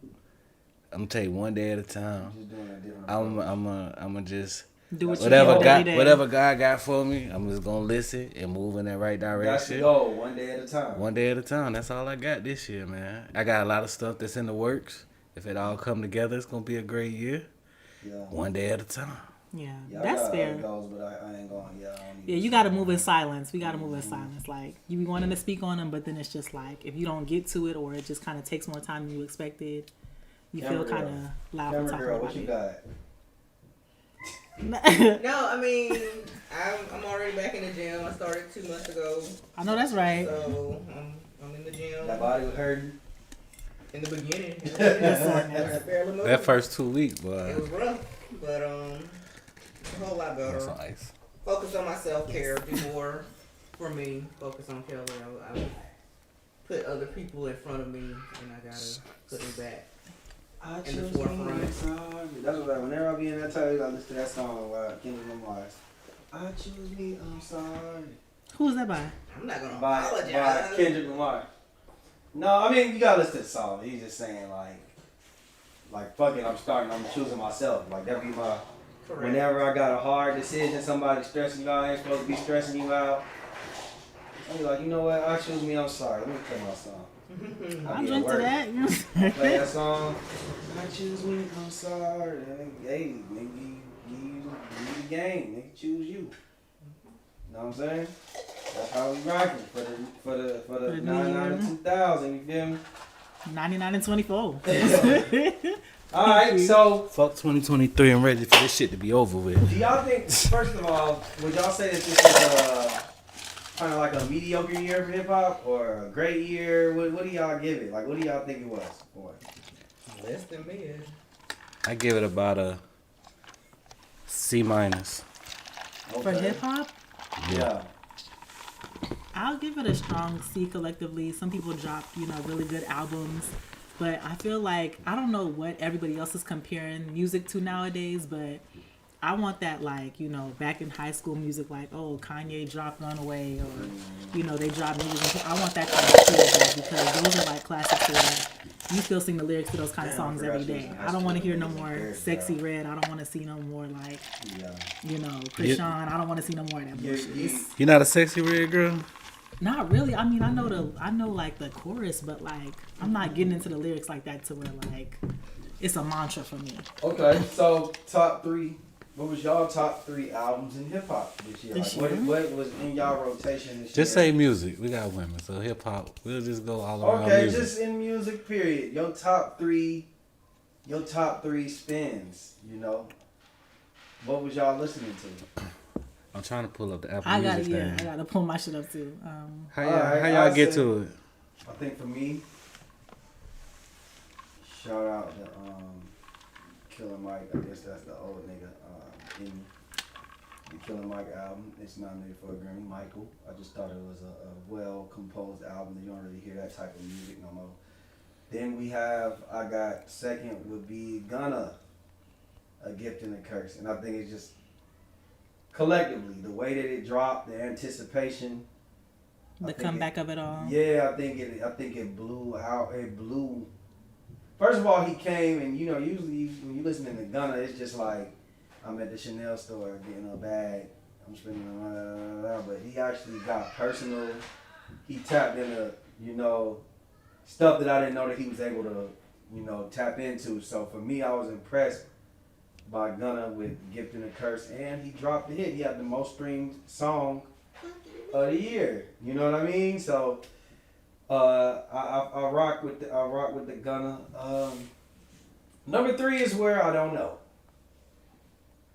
I'm gonna take one day at a time. Just doing a different I'm gonna just Do what you whatever do every day. whatever God got for me, I'm just gonna listen and move in that right That's the direction. goal. One day at a time. One day at a time. That's all I got this year, man. I got a lot of stuff that's in the works. If it all come together, it's gonna be a great year. Yeah. One day at a time. Yeah, Yeah, that's I got fair. other goals, but I ain't going. Yeah, I don't need Yeah, you gotta move in silence. We gotta move in silence. Like, you be wanting to speak on them, but then it's just like, if you don't get to it, or it just kind of takes more time than you expected, you Camera feel kind girl. of loud for Camera talking girl, about what you it. got? No, I mean, I'm already back in the gym. I started 2 months ago, I know that's right. so I'm in the gym. That body was hurting. In the beginning, Yes, I barely moved. That first 2 weeks, It boy. was rough, but it's a whole lot better. That's ice. Focus on my self-care, do more for me. Focus on Kelly. I put other people in front of me, and I gotta put them back. I In the choose forefront. me, I'm sorry. That's what whenever I be in that time, I listen to that song by Kendrick Lamar. I choose me, I'm sorry. Who was that by? I'm not gonna By apologize. Kendrick Lamar. No, I mean you gotta listen to the song. He's just saying like fuck it, I'm choosing myself. Like that be my Correct. whenever I got a hard decision, somebody stressing you out, ain't supposed to be stressing you out. I be like, you know what, I choose me, I'm sorry. Let me play my song. I be at drink to work. that. You know? Play that song. I choose me, I'm sorry. Hey, nigga, give you the game. Nigga, choose you. Know what I'm saying? That's how we rocking for the the 99 new and 2000. You feel me? 99 and 24. All right. So, Fuck 2023 and ready for this shit to be over with. do y'all think? First of all, would y'all say that this is kind of like a mediocre year for hip hop or a great year? What do y'all give it? Like, what do y'all think it was? Boy. Less than mid. I give it about a C minus. For Okay. hip hop, Yeah. I'll give it a strong C collectively. Some people drop, really good albums. But I feel like, I don't know what everybody else is comparing music to nowadays, but I want that, like, back in high school music, like, oh, Kanye dropped Runaway, or, they dropped music. I want that kind of feel back, because those are, like, classics where you still sing the lyrics to those kind of Damn, I songs forgot every you was day. in high I don't want to school hear no when you more was Sexy there. Red. I don't want to see no more, like, Yeah. Krishan. I don't want to see no more of that Yeah, bullshit. yeah. It's- You not a sexy red girl? Not really. I mean, I know like the chorus, but like I'm not getting into the lyrics like that to where like it's a mantra for me. Okay, so top 3. What was y'all top 3 albums in hip hop this year? This Like, year? what was in y'all rotation this Just year? say music. We got women, so hip hop. We'll just go all around Okay, music. just in music. Period. Your top 3 spins. What was y'all listening to? I'm trying to pull up the Apple I Music gotta thing. I gotta pull my shit up too. How Alright, y'all I'll get say- to it? I think for me, shout out to Killer Mike. I guess that's the old nigga. Emmy. The Killer Mike album. It's nominated for a Grammy. Michael. I just thought it was a well composed album. You don't really hear that type of music no more. Then I got second would be Gunna, A Gift and a Curse, and I think it's just collectively the way that it dropped, the anticipation. I The think comeback of it all. Yeah, I think it blew out. It blew. First of all, he came and usually when you listening to Gunna, it's just like I'm at the Chanel store getting a bag. I'm spending but he actually got personal. He tapped into stuff that I didn't know that he was able to tap into. So for me, I was impressed by Gunna with Gift and a Curse, and he dropped the hit. He had the most streamed song of the year. You know what I mean? So I rock with the Gunna. Number 3 is where I don't know.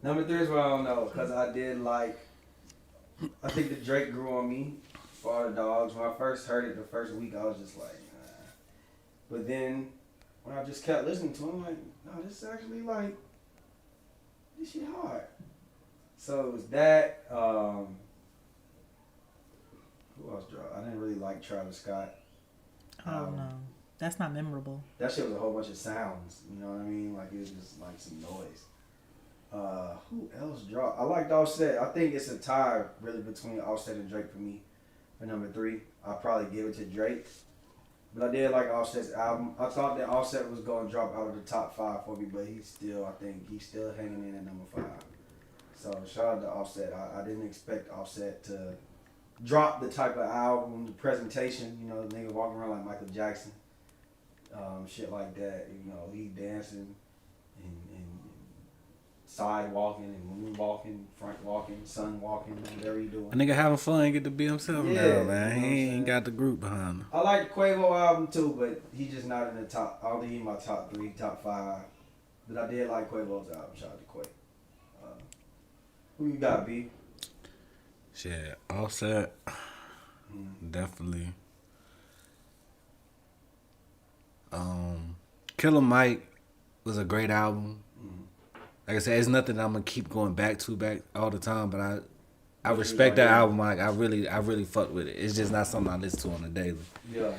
Because I did like. I think the Drake grew on me for all the dogs. When I first heard it the first week, I was just like, nah. But then when I just kept listening to him, I'm like, no, this is actually like, this shit hard. So it was that. Who else dropped? I didn't really like Travis Scott. Oh no, that's not memorable. That shit was a whole bunch of sounds. You know what I mean? Like it was just like some noise. Who else dropped? I liked Offset. I think it's a tie really between Offset and Drake for me. For number 3, I'll probably give it to Drake. But I did like Offset's album. I thought that Offset was going to drop out of the top 5 for me, but I think he's still hanging in at number 5. So shout out to Offset. I didn't expect Offset to drop the type of album, the presentation. The nigga walking around like Michael Jackson, shit like that. He dancing and side walking and moon walking, front walking, sun walking, whatever he doing. A nigga having fun, get to be himself Yeah, now, man. you know what I'm He saying? ain't got the group behind him. I like the Quavo album too, but he's just not in the top. I don't think he's in my top 3, top 5. But I did like Quavo's album. Shout out to Quavo. Who you got, B? Shit, Offset, definitely. Killer Mike was a great album. Like I said, it's nothing that I'm gonna keep going back all the time, but I respect that album. Like I really fuck with it. It's just not something I listen to on a daily. Yeah.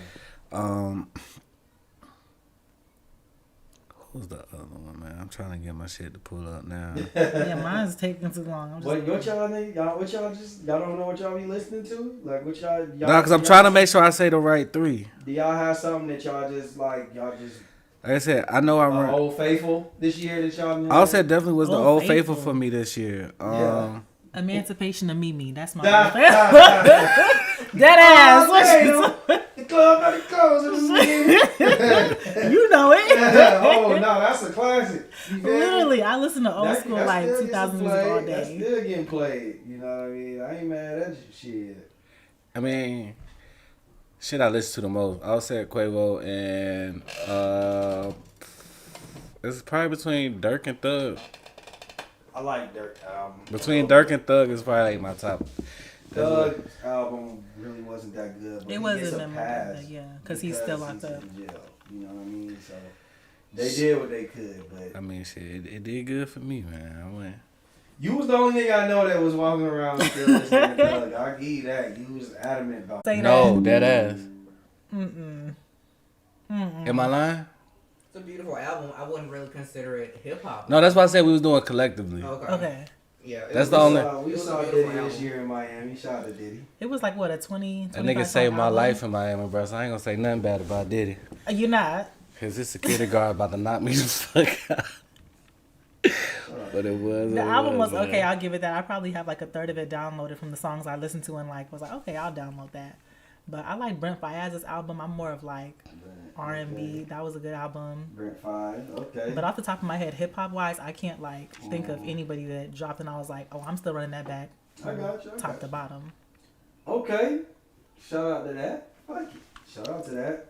Who's the other one, man? I'm trying to get my shit to pull up now. Yeah, mine's taking too long. I'm just What y'all think? Y'all don't know what y'all be listening to? Like what y'all? No, cause I'm trying to make sure I say the right 3. Do y'all have something that y'all just Like I said, I know I run. Old Faithful this year that y'all? Offset definitely was the Old Old Faithful Faithful for me this year. Yeah. Emancipation of Mimi. That's my That dead ass. The club not closing. You know it. Oh no, that's a classic. You feel me? Literally, I listen to old That- school that like still 2000 gets music all played. That's day. still getting played. You know what I mean? I ain't mad at you. Shit. I mean, shit I listen to the most. Offset, Quavo, and it's probably between Dirk and Thug. I like Dirk album. Between Dirk and Thug is probably like my top. Thug's album really wasn't that good. But It he wasn't gets a memorable, pass but yeah, because he's still locked he's up. in jail. You know what I mean? So they did what they could, but I mean, shit, it did good for me, man. I went. You was the only nigga I know that was walking around still listening to Thug. I'll give you that. You was adamant about Say No, that. dead ass. Mm-mm. Am I lying? It's a beautiful album. I wouldn't really consider it hip hop. No, that's why I said we was doing it collectively. Okay. Okay. Yeah. it That's was- the only- We it was a saw beautiful Diddy this album. year in Miami. Shout out to Diddy. It was like what, a 20, That 25 nigga saved song my album? life in Miami, bro. So I ain't gonna say nothing bad about Diddy. You're not. Cause this security guard about to knock me the fuck out. But it was. The album was man. okay. I'll give it that. I probably have like a third of it downloaded from the songs I listened to and like was like, okay, I'll download that. But I like Brent Faiyaz's album. I'm more of like R&B. That was a good album. Brent 5. Okay. But off the top of my head, hip hop wise, I can't like think of anybody that dropped and I was like, oh, I'm still running that back I got you. I top got to you. bottom. Okay. Shout out to that. Like it. Shout out to that.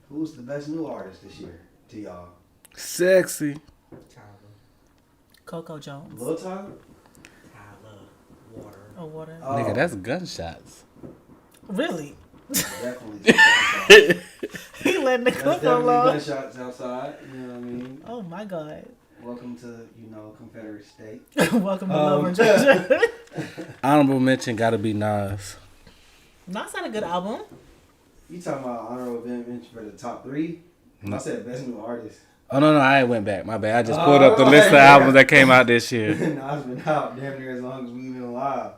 Who's the best new artist this year to y'all? Sexy. Tyler. Coco Jones. Lil Tyler? Tyler. Water. Oh, water. Oh, Nigga, that's gunshots. Really? definitely gunshots. He letting the That's clip definitely along. gunshots outside. You know what I mean? Oh my God. Welcome to, Confederate State. Welcome to Love and Georgia. Honorable mention gotta be Nas. Nas had a good album. You talking about honorable mention for the top 3? I said best new artist. Oh no, I went back. My bad. I just pulled up the list of okay. albums that came out this year. Nas been out damn near as long as we've been alive.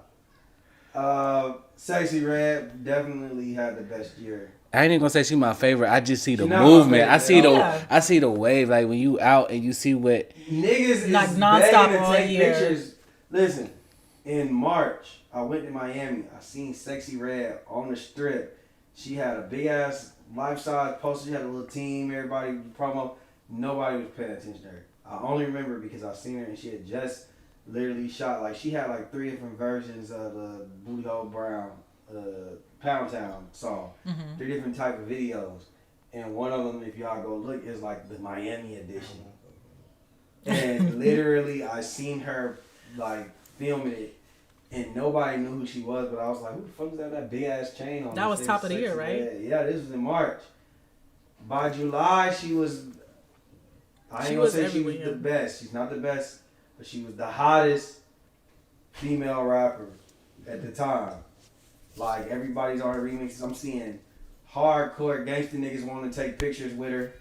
Sexy Red definitely had the best year. I ain't even gonna say she my favorite. I just see the She not my movement. favorite I see at the all. I see the wave. Like when you out and you see what Niggas Like is nonstop begging to all take year. pictures. Listen, in March, I went to Miami. I seen Sexy Red on the strip. She had a big ass life size poster. She had a little team. Everybody promo. Nobody was paying attention to her. I only remember because I seen her and she had just literally shot. Like she had like 3 different versions of the Booty Hole Brown, Pound Town song. 3 different type of videos. And one of them, if y'all go look, is like the Miami edition. And literally, I seen her like filming it, and nobody knew who she was. But I was like, "Who the fuck is that big ass chain on?" That this was thing? top of the year, Sexy right? Red. Yeah, this was in March. By July, she was. I She ain't was gonna say she was everywhere. the best. She's not the best, but she was the hottest female rapper at the time. Like everybody's on her remixes. I'm seeing hardcore gangster niggas wanting to take pictures with her.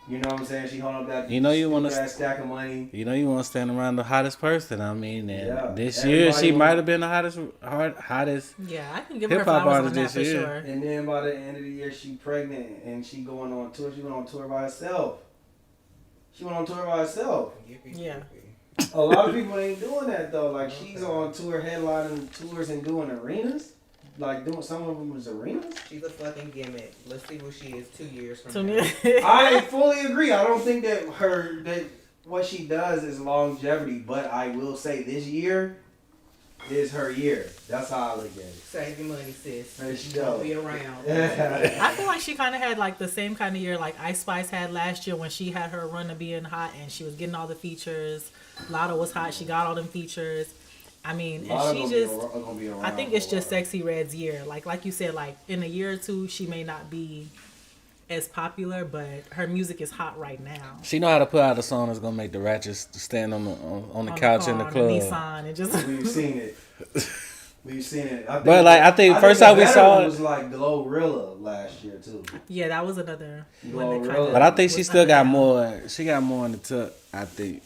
You know what I'm saying? She holding up that You know you wanna- stupid ass stack of money. you know you want to stand around the hottest person. I mean, and Yeah. this year Everybody she was- might have been the hottest. Yeah, I can give her Hip-hop flowers on artist that this for year. sure. And then by the end of the year, she pregnant and she going on tour. She went on tour by herself. She went on tour by herself. Yeah. A lot of people ain't doing that though. Like she's on tour, headlining tours and doing arenas. Like doing some of them was arenas. She's a fucking gimmick. Let's see what she is 2 years from To now. me, I fully agree. I don't think that what she does is longevity, but I will say this year is her year. That's how I look at it. Save your money, sis. There she Don't go. be around. I feel like she kind of had like the same kind of year like Ice Spice had last year when she had her run of being hot and she was getting all the features. Lotto was hot. She got all them features. I mean, and she just. I think it's just Sexy Red's year. Like you said, like in a year or two, she may not be as popular, but her music is hot right now. She know how to put out a song that's gonna make the ratchets stand on the couch in the on club. Nissan and just We've seen it. We've seen it. But, like, I think first time we saw it- was like Glorilla last year too. yeah, that was another one that Glorilla. kind of. But I think she still got more. She got more in the tuck. I think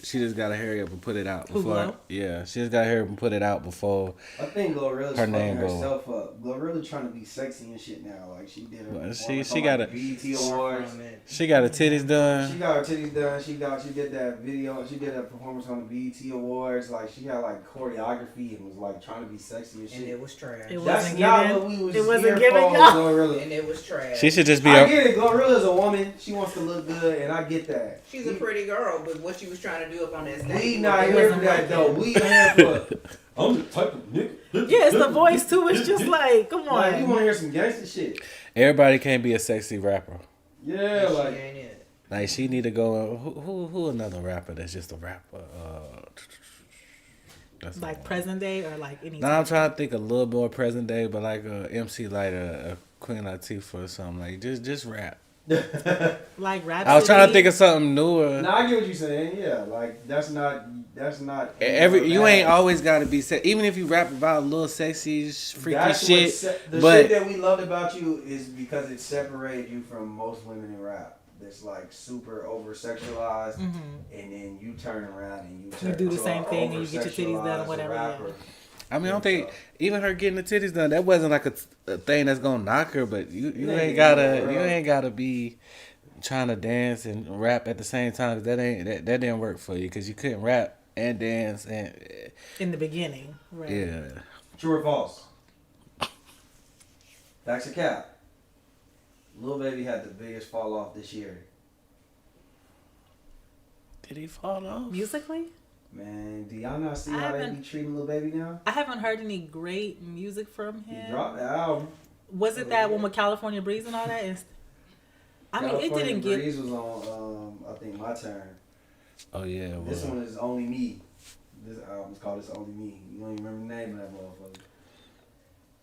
she just gotta hurry up and put it out Who, before. Glo? Yeah, she just gotta hurry up and put it out before. I think Glorilla's Her fucking name go. herself up. Glorilla trying to be sexy and shit now. Like she did her. Well, she performance on, got like, a- BET Awards. She got her titties She done. got her titties done. She did that video. She did a performance on the BET Awards. Like she had like choreography and was like trying to be sexy and And shit. it was trash. It That's wasn't not giving. what we was It wasn't here giving, for, y'all. Glorilla. And it was trash. She should just be. I A, get it. Glorilla's a woman. She wants to look good, and I get that. She's a pretty girl, but what she was trying to do up on that stage. We not it here for wasn't that working. though. We here for. I'm the type of nigga. Yeah, it's the voice too. It's just like, come Like you on. want to hear some gangster shit? everybody can't be a sexy rapper. Yeah, She like ain't it. Like she need to go. Who another rapper that's just a rapper? That's Like all. present day or like any. Now I'm trying to think a little more present day, but like a MC like a Queen Latifah or something. Like just rap. Like Rap I was trying to City. think of something newer. No, I get what you're saying. Yeah, like that's not. You ain't always got to be set. Even if you rap about a little sexy, freaky That's shit. the but shit that we loved about you is because it separated you from most women in rap. That's like super over sexualized, and then you turn around and you turn do the to same a thing and you get your titties done or over-sexualized whatever, rapper. yeah. I mean, I don't think even her getting the titties done, that wasn't like a thing that's gonna knock her. But you ain't gotta be trying to dance and rap at the same time. 'Cause that didn't work for you because you couldn't rap and dance and In the beginning, right? yeah. True or false? Facts or cap? Lil Baby had the biggest fall off this year. Did he fall off? Musically, Man, do y'all not see I how they haven't- be treating Lil Baby now? I haven't heard any great music from He him. dropped the album. Was it that one with California Breeze and all that? I mean, it California didn't get. Breeze was on, I think, My Turn. Oh yeah. This well. one is Only Me. This album's called It's Only Me. You don't even remember the name of that motherfucker.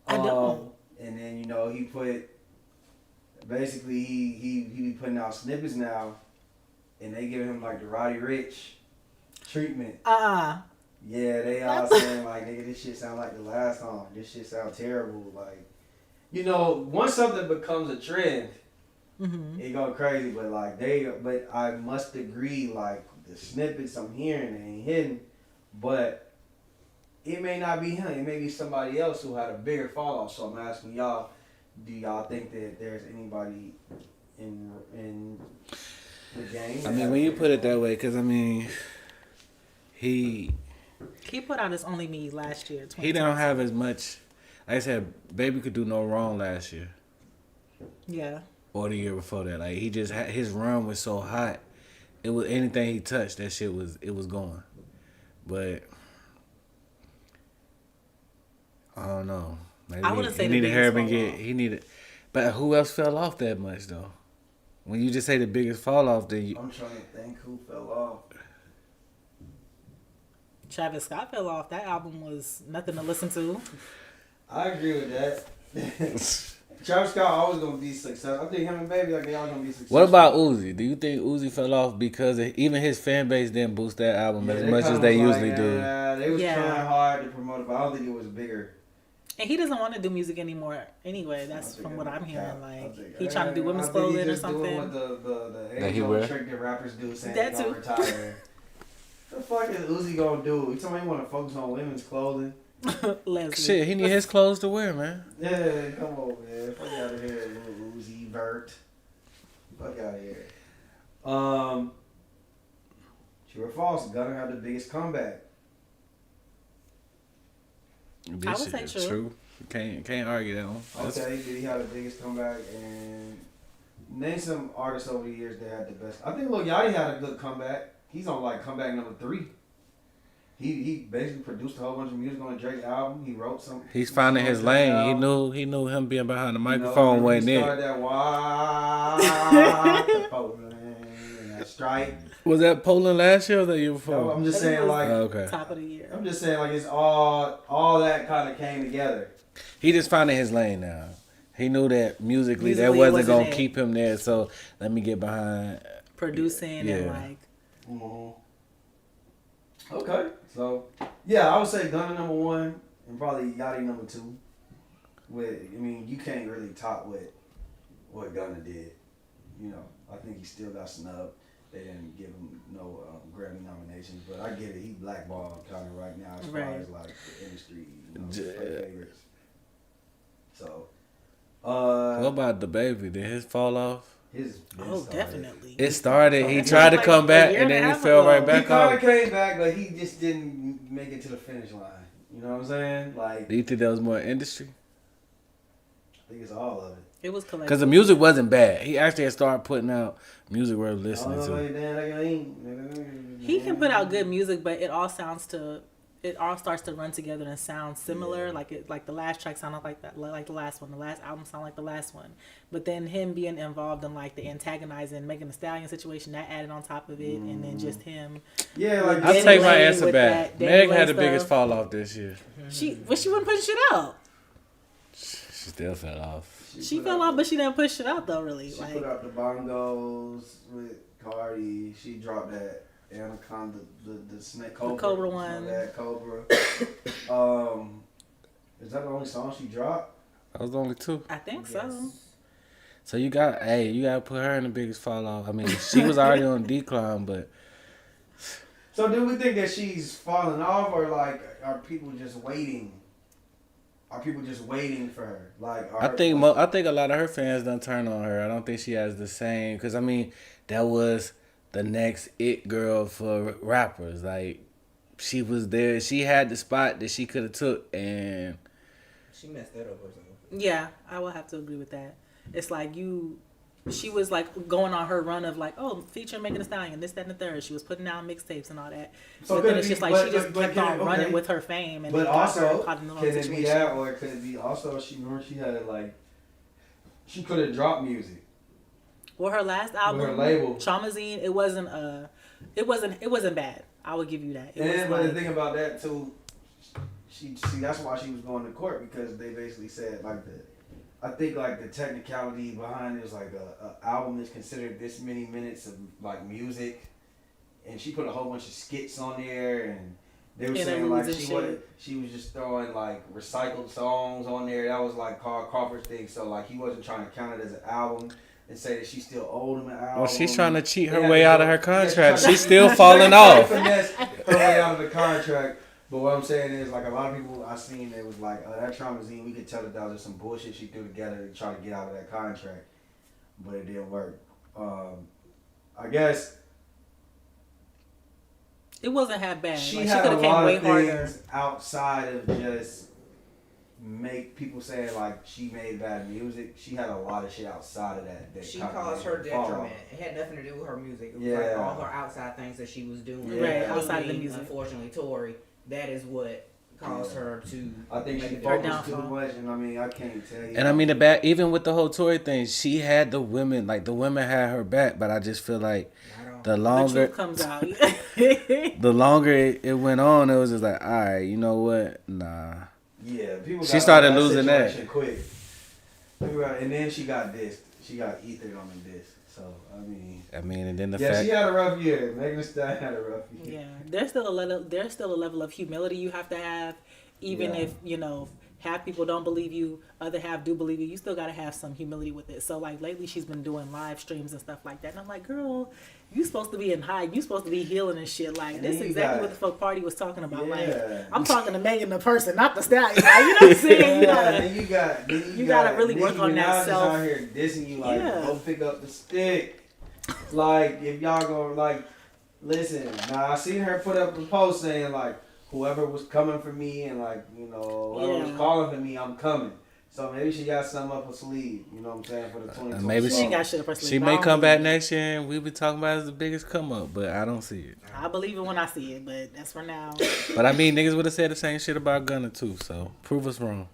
I don't. And then, he put, basically, he be putting out snippets now, and they give him, like, the Roddy Ricch treatment. Yeah, they all saying, like, nigga, this shit sound like the last song. This shit sound terrible. Like, once something becomes a trend, it go crazy. But, but I must agree, like, the snippets I'm hearing, they ain't hitting. But it may not be him. It may be somebody else who had a bigger fall off. So I'm asking y'all, do y'all think that there's anybody in the game? I mean, when you put it that way, because I mean, he put out his Only Me last year. he don't have as much. Like I said, Baby could do no wrong last year Yeah. or the year before that. Like he just his run was so hot. It was anything he touched, that shit was going. But I don't know. Maybe I wouldn't say he the needed biggest Herb and fall get off. he needed. But who else fell off that much though? When you just say the biggest fall off, then you. I'm trying to think who fell off. Travis Scott fell off. That album was nothing to listen to. I agree with that. Travis Scott always gonna be successful. I think him and Baby, like, they all gonna be successful. What about Uzi? Do you think Uzi fell off because even his fan base didn't boost that album as much as they usually do? Yeah, they was Yeah. trying hard to promote it, but I don't think it was bigger. And he doesn't want to do music anymore anyway. That's I from think what it I'm was hearing. cap. Like, I think- he trying to do women's I think he clothing or just doing something. what the That he age wear? old trick that rappers do, saying That they gonna too. retire. The fuck is Uzi gonna do? He told me he wanna focus on women's clothing. Leslie. Shit, he need his clothes to wear, man. Yeah, come on, man. Fuck out of here, little Uzi Vert. Fuck out of here. True or false? Gunna had the biggest comeback. This would shit say is true. You can't argue that one. That's- Okay, did he have the biggest comeback? And name some artists over the years that had the best. I think Lil Yachty had a good comeback. He's on like comeback number 3. He basically produced a whole bunch of music on a Drake album. He wrote some. He's finding his lane. He knew him being behind the microphone wasn't he it. started that and that strike. Was that Poland last year or the year before? I'm just I think saying it was- like. Okay. Top of the year. I'm just saying like it's all that kind of came together. He just finding his lane now. He knew that musically that Musically, it wasn't wasn't gonna it. keep him there. So let me get behind. Producing and Yeah. like. Okay, so yeah, I would say Gunna number 1 and probably Yachty number 2. You can't really top what Gunna did. I think he still got snubbed. They didn't give him no Grammy nominations, but I get it. He blackballed kind of right now as far Right. as like the industry Yeah. favorites. So, What about the Baby? Did his fall off? his been Oh, started. definitely. It started. He That's tried to like come a back year and and a then he half fell ago. right He back kind of off. came back, but he just didn't make it to the finish line. You know what I'm saying? Like, Do you think that was more industry? I think it's all of it. It was collective. Because the music wasn't bad. He actually had started putting out music worth listening to. He can put out good music, but it all starts to run together and sound similar. Yeah. Like the last track sounded like the last one. The last album sounded like the last one. But then him being involved in like the antagonizing, Megan Thee Stallion situation, that added on top of it, and then just him. Yeah, like I'll Danny take my Lane answer with back. that Danny Meg Lane had the biggest stuff. fall off this year. She wasn't putting shit out. She still fell off. She put fell out off, but she didn't push it out though. Really, She like put out the bongos with Cardi. She dropped that Anaconda, the snake cobra. Cobra You know one. That Cobra. Is that the only song she dropped? That was the only two. I think so. So you gotta put her in the biggest fall off. I mean, she was already on decline, but So do we think that she's falling off, or like are people just waiting? Are people just waiting for her? Like I think a lot of her fans done turn on her. I don't think she has the same, because I mean that was the next it girl for rappers. Like she was there, she had the spot that she could have took, and She messed that up herself. Yeah, I will have to agree with that. It's like she was like going on her run of like, oh, feature Megan Thee Stallion, this, that, and the third. She was putting out mixtapes and all that. So But could then it it's be- just like but- she just but kept can on it- running okay. with her fame, and But then got her also, caught in the wrong can it be situation. that, or could it be also she had like she could have dropped music. Well, her last album, her label. Traumazine, it wasn't bad. I would give you that. It And was but the like, thing about that too, she that's why she was going to court, because they basically said like I think like the technicality behind it was like a album is considered this many minutes of like music, and she put a whole bunch of skits on there, and they were saying like Interludes and she was just throwing like recycled songs on there. That was like Carl Crawford's thing, so like he wasn't trying to count it as an album and say that she still owed him an album. well, she's trying to cheat her Yeah, way out of her yeah, contract. trying- She's still falling off. Finesse her way out of the contract. But what I'm saying is, like, a lot of people I seen, it was like, that Traumazine, we could tell that was just some bullshit she threw together to try to get out of that contract. But it didn't work. I guess it wasn't that bad. she Like, she had could a have came lot way of harder. things outside of just make people saying, like, she made bad music. She had a lot of shit outside of that. She kinda caused made her fall off. detriment. It had nothing to do with her music. It was Yeah. like all her outside things that she was doing. Yeah. Right, outside of the Including, music. Unfortunately, Tori, that is what caused her to. I think make she a Her focused too downfall. much, and I mean, I can't tell you. And I mean the back, even with the whole Tory thing, she had the women had her back, but I just feel like the The longer truth comes out. the longer it went on, it was just like, all right, you know what? Nah. Yeah, people. She got started out of losing that. situation quick. And then she got dissed. She got ethered on the disc. So I mean, And then the yeah, fact she had a rough year. Megan Thee Stallion had a rough year. Yeah, there's still a level of humility you have to have, even Yeah. if half people don't believe you, other half do believe you. You still gotta have some humility with it. So like lately, she's been doing live streams and stuff like that, and I'm like, girl, you supposed to be in high, you supposed to be healing and shit. Like And this then is you exactly got- what the fuck Party was talking about. Yeah. Like I'm talking to Megan the person, not the stallion. Like, you know what I'm saying? You Yeah, gotta, and you you got gotta really Nicki work on that Minaj is self- out here dissing you like, Yeah. go pick up the stick. Like if y'all gonna like, listen. Now I seen her put up a post saying like, whoever was coming for me and like, whoever was Yeah. calling for me, I'm coming. So maybe she got something up her sleeve. You know what I'm saying, for the 2020. maybe she ain't got shit up her she sleeve. may I don't come back believe next year and we'll be talking about it as the biggest come up, but I don't see it. it. I believe it when I see it, but that's for now. But I mean, niggas would have said the same shit about Gunna too, so prove us wrong.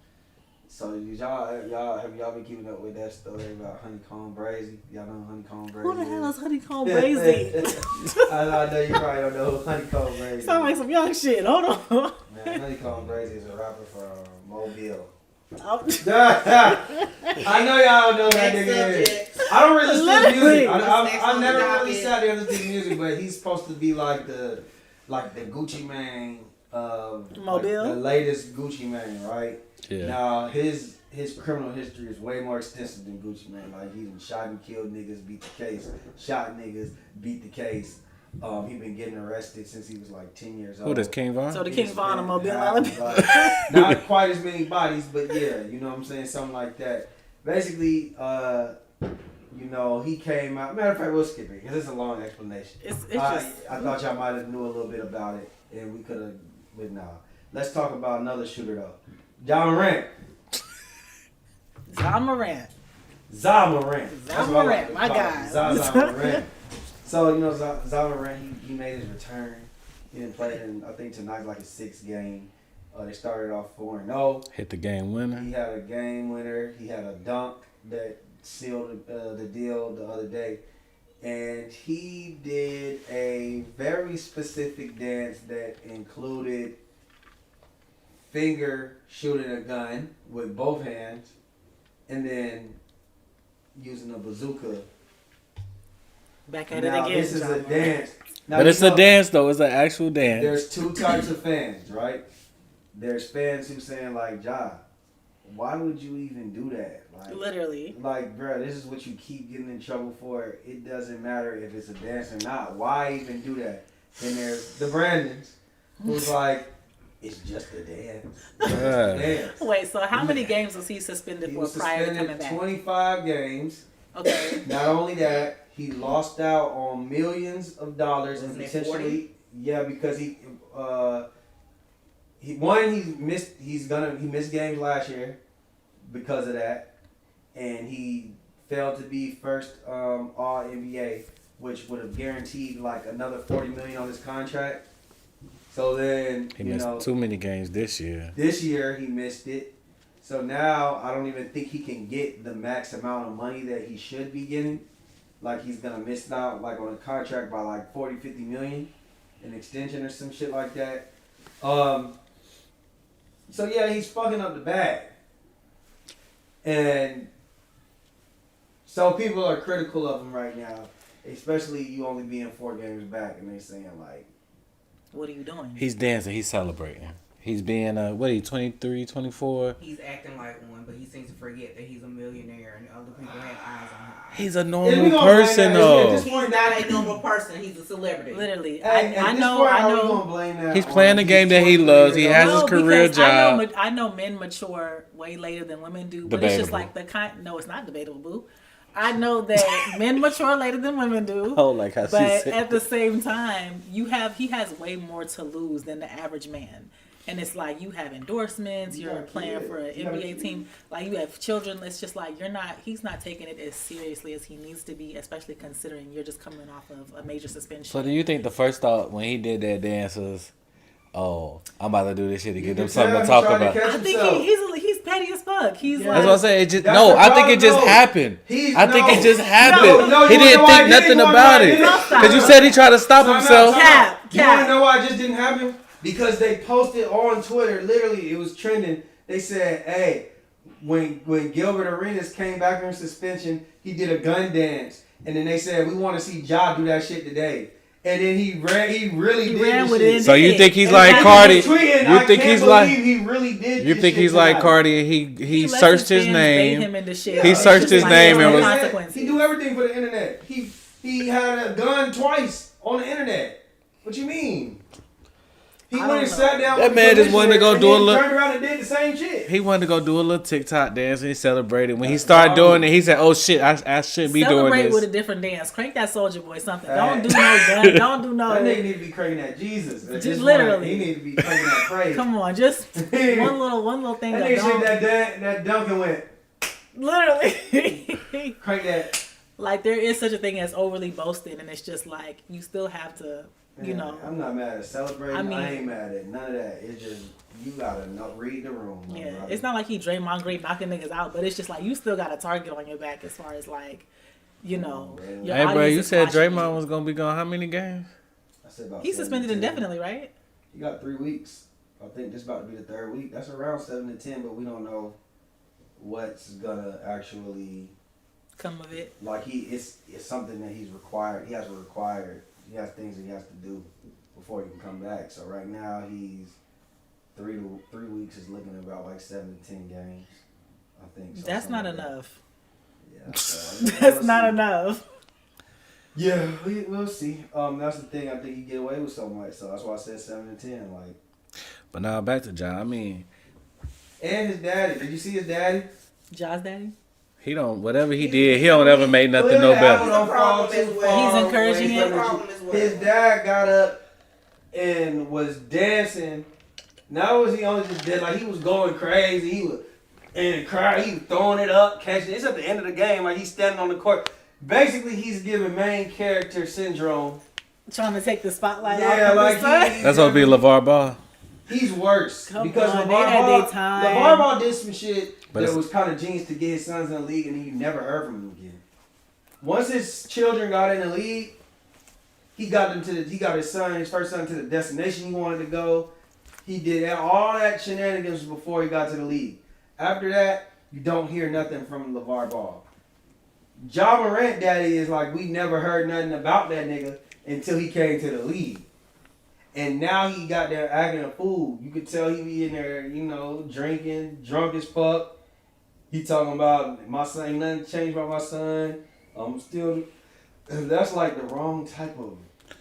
So have y'all been keeping up with that story about Honeycomb Brazy? Y'all know who Honeycomb Brazy? Who the hell is Honeycomb Brazy? I know you probably don't know who Honeycomb Brazy. Sound like some young shit. Hold on. Man, Honeycomb Brazy is a rapper from Mobile. Oh, I know y'all don't know that Next nigga is. subject. I don't really listen to Literally. music. Next I on never the really docket. sat there and listened to music, but he's supposed to be like the Gucci Mane of Mobile? like the latest Gucci Mane, right? Yeah. Now his criminal history is way more extensive than Gucci Mane. Like he done shot and killed niggas, beat the case, shot niggas, beat the case. He been getting arrested since he was like 10 years old. Who this, King Von? so the He King just Von of been Mobile, having, Alabama. like, not quite as many bodies, but yeah, you know what I'm saying? Something like that. Basically, he came out. Matter of fact, we'll skip it because it's a long explanation. It's just I thought y'all might have knew a little bit about it, and we could have, but nah. Let's talk about another shooter though. John Morant. John Morant. Za Morant. That's what I Morant, to my call guy. him. Za Morant. So, Za Morant, he made his return. He didn't play in, I think tonight's like his 6th game. They started off 4-0. Hit the game winner. He had a game winner. He had a dunk that sealed the deal the other day. And he did a very specific dance that included finger shooting a gun with both hands and then using a bazooka. Back at Now it again. this is a John. dance. Now, But you it's a know, dance though. It's an actual dance. There's two types of fans, right? There's fans who saying like, "Ja, why would you even do that?" Literally. Like, bro, this is what you keep getting in trouble for. It doesn't matter if it's a dance or not. Why even do that? And there's the Brandons, who's like, it's just a dance. It's just a dance. Wait, so how many games was he suspended He for was prior to suspended coming back? 25 games. Okay. Not only that, he lost out on millions of dollars and Wasn't it potentially, yeah, because he missed games last year because of that, and he failed to be first All NBA, which would have guaranteed like another $40 million on his contract. So then He missed too many games this year. this year he missed it. So now I don't even think he can get the max amount of money that he should be getting. Like he's gonna miss out like on a contract by like 40-50 million, an extension or some shit like that. So yeah, he's fucking up the bag. And so people are critical of him right now, especially you only being 4 games back, and they saying like, What are you doing? He's dancing. He's celebrating. He's being, 23, 24? He's acting like one, but he seems to forget that he's a millionaire and other people have eyes on him. He's a And we normal gonna blame person, that- though. At this He's point, not a normal person. He's a celebrity. Literally. Hey, I at this know. point, I how we know. gonna blame that He's on playing the he's game that he 23 loves. He years has old? his career because job. I know men mature way later than women do, but it's just Debatable. like the kind. No, it's not debatable, boo. I know that men mature later than women do. Oh, like how she But said. at the same time, he has way more to lose than the average man. And it's like you have endorsements, You you're got a playing kid. for an You got a NBA kid. team, like you have children. It's just like he's not taking it as seriously as he needs to be, especially considering you're just coming off of a major suspension. So do you think the first thought when he did that dance was, oh, I'm about to do this shit to You get can them something tell to he talk tried to about? catch I think himself. he's petty as fuck. He's Yeah. like, That's what I'm saying. It just, That's no, the I think it just problem, though. happened. I think it just happened. No, he you didn't know why think it nothing didn't? about You it. know why it didn't? Because you said he tried to stop Time out, himself. time out. Cap. You want to know why it just didn't happen? Because they posted on Twitter, literally, it was trending. They said, hey, when Gilbert Arenas came back from suspension, he did a gun dance. And then they said, we want to see Ja do that shit today. And then he really did ran this with shit. it. So you think he's And like I Cardi? was tweeting, You I think can't he's like? believe he really did You this think shit he's like tonight. Cardi and he lets searched his fans bait name. him into shit. He It's searched just his like, name there's and no was- consequences. He do everything for the internet. He had a gun twice on the internet. What you mean? He I went don't and know. sat down. That with man the just wanted to go commissioner, do a and then little- Turned around and did the same shit. He wanted to go do a little TikTok dance and he celebrated. When he started doing it, he said, "Oh shit, I shouldn't be doing Celebrate this." with a different dance. Crank that Soldier Boy something. Hey. Don't do no gun. Don't do no. That nigga need to be cranking that Jesus. At Just this point, literally. he need to be cranking that praise. Come on, just That one little thing. nigga That shit don't, that Duncan went. literally. Crank that. Like there is such a thing as overly boasted, and it's just like you still have to, you Man, know. I'm not mad at celebrating. I I, mean- ain't mad at none of that. It's just you gotta read the room. my Yeah, brother. it's not like he Draymond Green knocking niggas out, but it's just like you still got a target on your back as far as like, you know. man. your Hey, bro, audience you is said watching Draymond you. was gonna be gone how many games? I said about He's 7 suspended to 10. indefinitely, right? He got 3 weeks. I think this about to be the 3rd week. That's around 7 to 10, but we don't know what's gonna actually Come of it. like it's something that he's required. He has things that he has to do before he can come back. So right now he's 3 weeks is looking about like 7 to 10 games. I think. So That's not something like that. enough. Yeah. So, That's we'll not see. enough. Yeah, we'll see. That's the thing. I think he get away with so much. So that's why I said 7 to 10. Like, But now back to John. I mean, and his daddy. Did you see his daddy? Jaws daddy. he don't. Whatever he did, he don't ever make nothing no He's better. a problem as well. He's encouraging it. His dad got up and was dancing. Not was he only just did like he was going crazy. He was in the crowd. He was throwing it up, catching. It's at the end of the game. Like he's standing on the court. Basically, he's giving main character syndrome. Trying to take the spotlight Yeah, off like of his son. he- That's gonna be LeVar Ball. He's worse Come because on, LeVar they had Ball, their time. LeVar Ball did some shit But that it's- was kind of genius to get his sons in the league, and he never heard from him again. Once his children got in the league, he got his first son to the destination he wanted to go. He did all that shenanigans before he got to the league. After that, you don't hear nothing from LeVar Ball. Ja Morant daddy is like, we never heard nothing about that nigga until he came to the league. And now he got there acting a fool. You could tell he be in there, you know, drinking, drunk as fuck. He talking about, my son, ain't nothing changed about my son. I'm still, that's like the wrong type of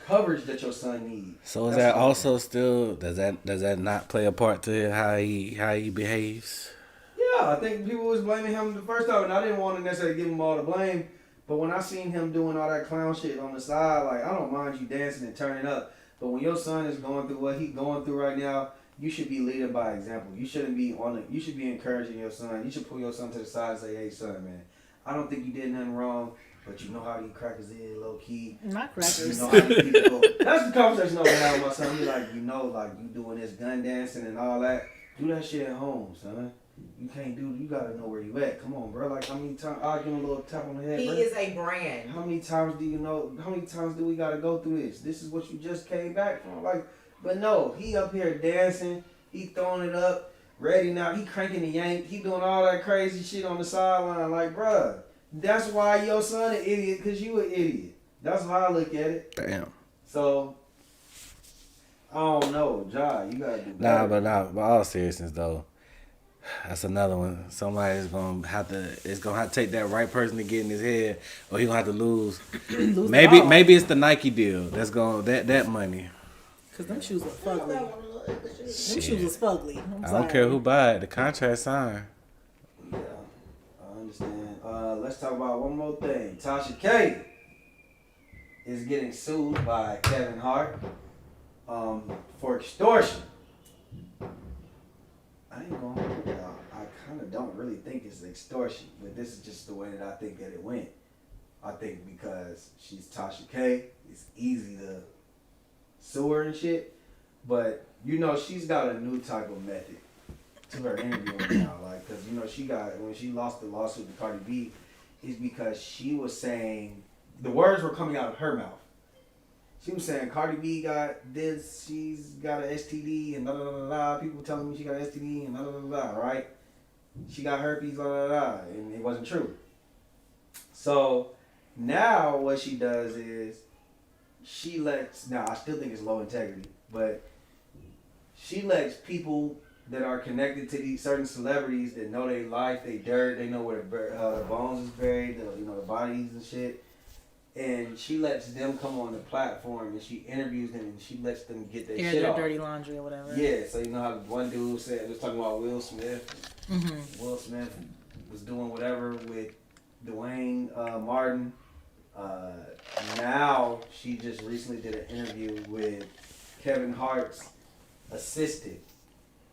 coverage that your son needs. So is That's that all. also still does that not play a part to how he behaves? Yeah, I think people was blaming him the first time, and I didn't want to necessarily give him all the blame. But when I seen him doing all that clown shit on the side, like, I don't mind you dancing and turning up. But when your son is going through what he's going through right now, you should be leading by example. You shouldn't be on it. You should be encouraging your son. You should pull your son to the side and say, "Hey, son, man, I don't think you did nothing wrong, but you know how you crack his head low key. Not You crackers. know how these people." That's the conversation I was having with my son. He like, you know, like you doing this gun dancing and all that. Do that shit at home, son. You can't do. You gotta know where you at. Come on, bro. Like, how many times? I'll give him a little tap on the head, He bro. is a brand. How many times do you know? How many times do we gotta go through this? This is what you just came back from. Like, but no, he up here dancing. He throwing it up, ready now. He cranking the yank. He doing all that crazy shit on the sideline. Like, bruh, that's why your son an idiot, cause you an idiot. That's how I look at it. Damn. So, I don't know, Ja, you gotta do better. But all seriousness though, that's another one. Somebody's gonna have to take that right person to get in his head, or he gonna have to lose. Maybe it's the Nike deal that's gonna that money. Cause them shoes was fugly. Them Shit. shoes was fugly. I don't care who buy it. The contract signed. Yeah, I understand. Let's talk about one more thing. Tasha K is getting sued by Kevin Hart for extortion. I ain't gonna hold y'all. I kind of don't really think it's extortion, but this is just the way that I think that it went. I think because she's Tasha K, it's easy to sue her and shit. But, you know, she's got a new type of method to her interviewing now. Like, because, you know, when she lost the lawsuit to Cardi B, is because she was saying, the words were coming out of her mouth. She was saying, Cardi B got this, she's got an STD, and blah, blah, blah, blah. People telling me she got an STD, and blah, blah, blah, blah, right? She got herpes, blah, blah, blah, and it wasn't true. So, now what she does is, now I still think it's low integrity, but she lets people that are connected to these certain celebrities that know their life, they dirt, they know where their bones is buried, the bodies and shit. And she lets them come on the platform and she interviews them and she lets them get their Air shit their off. dirty laundry or whatever. Yeah, so you know how one dude was talking about Will Smith. Mm-hmm. Will Smith was doing whatever with Dwayne Martin. Now she just recently did an interview with Kevin Hart's assistant.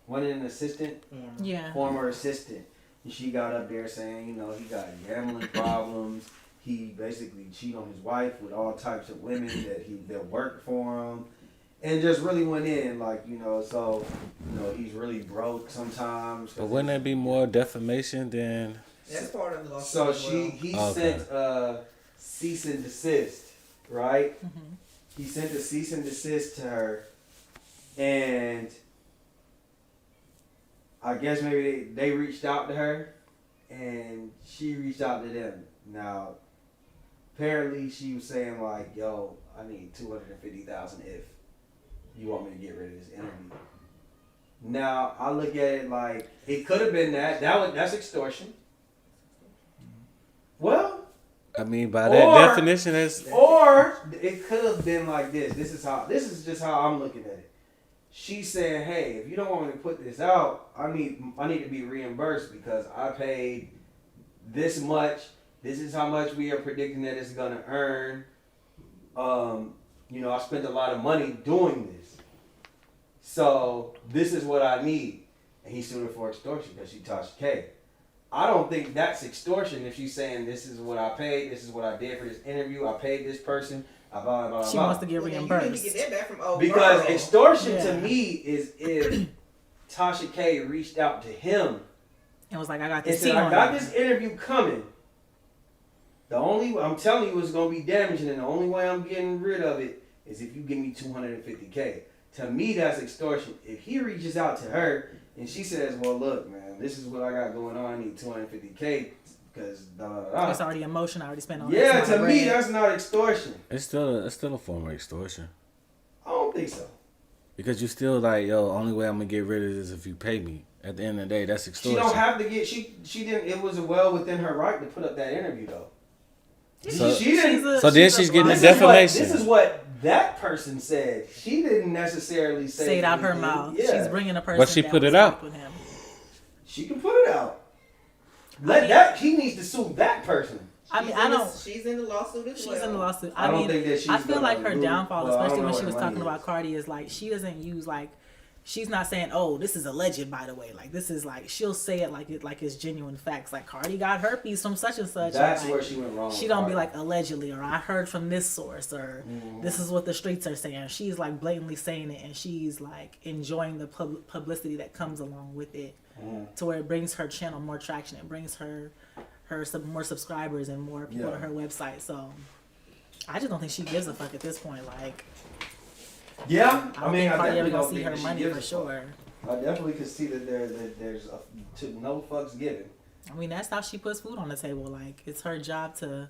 Wasn't it an assistant? Yeah. Former assistant. And she got up there saying, you know, he got gambling problems. He basically cheated on his wife with all types of women that worked for him. And just really went in, like, you know, so, you know, he's really broke sometimes. But wouldn't that be more defamation than? That's part of the lawsuit. So as well. he Okay. sent cease and desist, right? Mm-hmm. He sent a cease and desist to her, and I guess maybe they reached out to her, and she reached out to them. Now, apparently she was saying like, "Yo, I need $250,000 if you want me to get rid of this interview." Now I look at it like it could have been that's extortion. Well, I mean, by that definition, that's or it could have been like this. This is just how I'm looking at it. She's saying, "Hey, if you don't want me to put this out, I need to be reimbursed because I paid this much. This is how much we are predicting that it's gonna earn. You know, I spent a lot of money doing this, so this is what I need." And he sued her for extortion because she Tasha K. I don't think that's extortion if she's saying this is what I paid, this is what I did for this interview, I paid this person, blah, blah, blah, She blah. wants to get Well, then reimbursed. You need to get that back from old Because girl. extortion to Yeah. me is if Tasha K reached out to him And was like, I got and this said, tea I on got you. this interview coming. I'm telling you it's going to be damaging, and the only way I'm getting rid of it is if you give me $250K. To me, that's extortion. If he reaches out to her And she says, well, look, man, this is what I got going on. I need 250K because da da da. It's already emotion. I already spent on Yeah, X to amount of me, bread. that's not extortion. It's still a form of extortion. I don't think so. Because you still like, yo, only way I'm gonna get rid of this is if you pay me. At the end of the day, that's She extortion. don't have to get. She didn't. It was well within her right to put up that interview though. So- she didn't. So then she's getting the This is what- defamation. This is what that person said. She didn't necessarily Say it out her anything. mouth. Yeah. She's bringing a person. But she that put was it out. with him. She can put it out. Let that. He needs to sue that person. I mean, I don't. She's in the lawsuit as well. She's in the lawsuit. I don't think that she's I feel gonna like her lose. downfall, Well, I don't especially know when what she was her talking money about is. Cardi, is like she doesn't use like. She's not saying, "Oh, this is alleged." By the way, like this is like she'll say it like it's genuine facts. Like Cardi got herpes from such and such. That's and, where like, she went wrong. She with don't be Cardi. like allegedly, or I heard from this source, or this is what the streets are saying. She's like blatantly saying it, and she's like enjoying the publicity that comes along with it, to where it brings her channel more traction. It brings her some more subscribers and more people to her website. So I just don't think she gives a fuck at this point. Like, Yeah, I don't think Cardi ever definitely gonna don't see think her that she money gives for a fuck. sure. I definitely could see that there's no fucks given. I mean, that's how she puts food on the table. Like, it's her job to,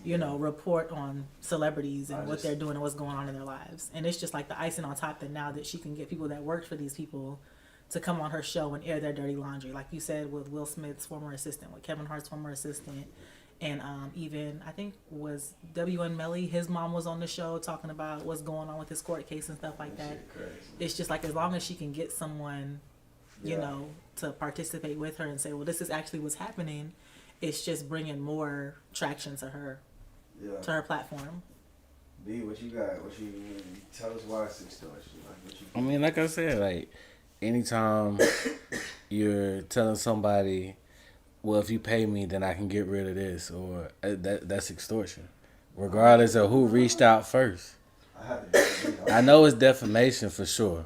report on celebrities and what they're doing and what's going on in their lives. And it's just like the icing on top that now that she can get people that worked for these people to come on her show and air their dirty laundry. Like you said, with Will Smith's former assistant, with Kevin Hart's former assistant. And even, I think, was W.N. Melly, his mom was on the show talking about what's going on with his court case and stuff like that. Shit crazy. It's just like as long as she can get someone, Yeah. to participate with her and say, well, this is actually what's happening, it's just bringing more traction to her Yeah. to her platform. B, what you got? What you tell us why it's extortion? Like what you I mean, like I said, like anytime you're telling somebody, well, if you pay me, then I can get rid of this, or that's extortion, regardless of who reached out first. I have to disagree. I know it's defamation for sure.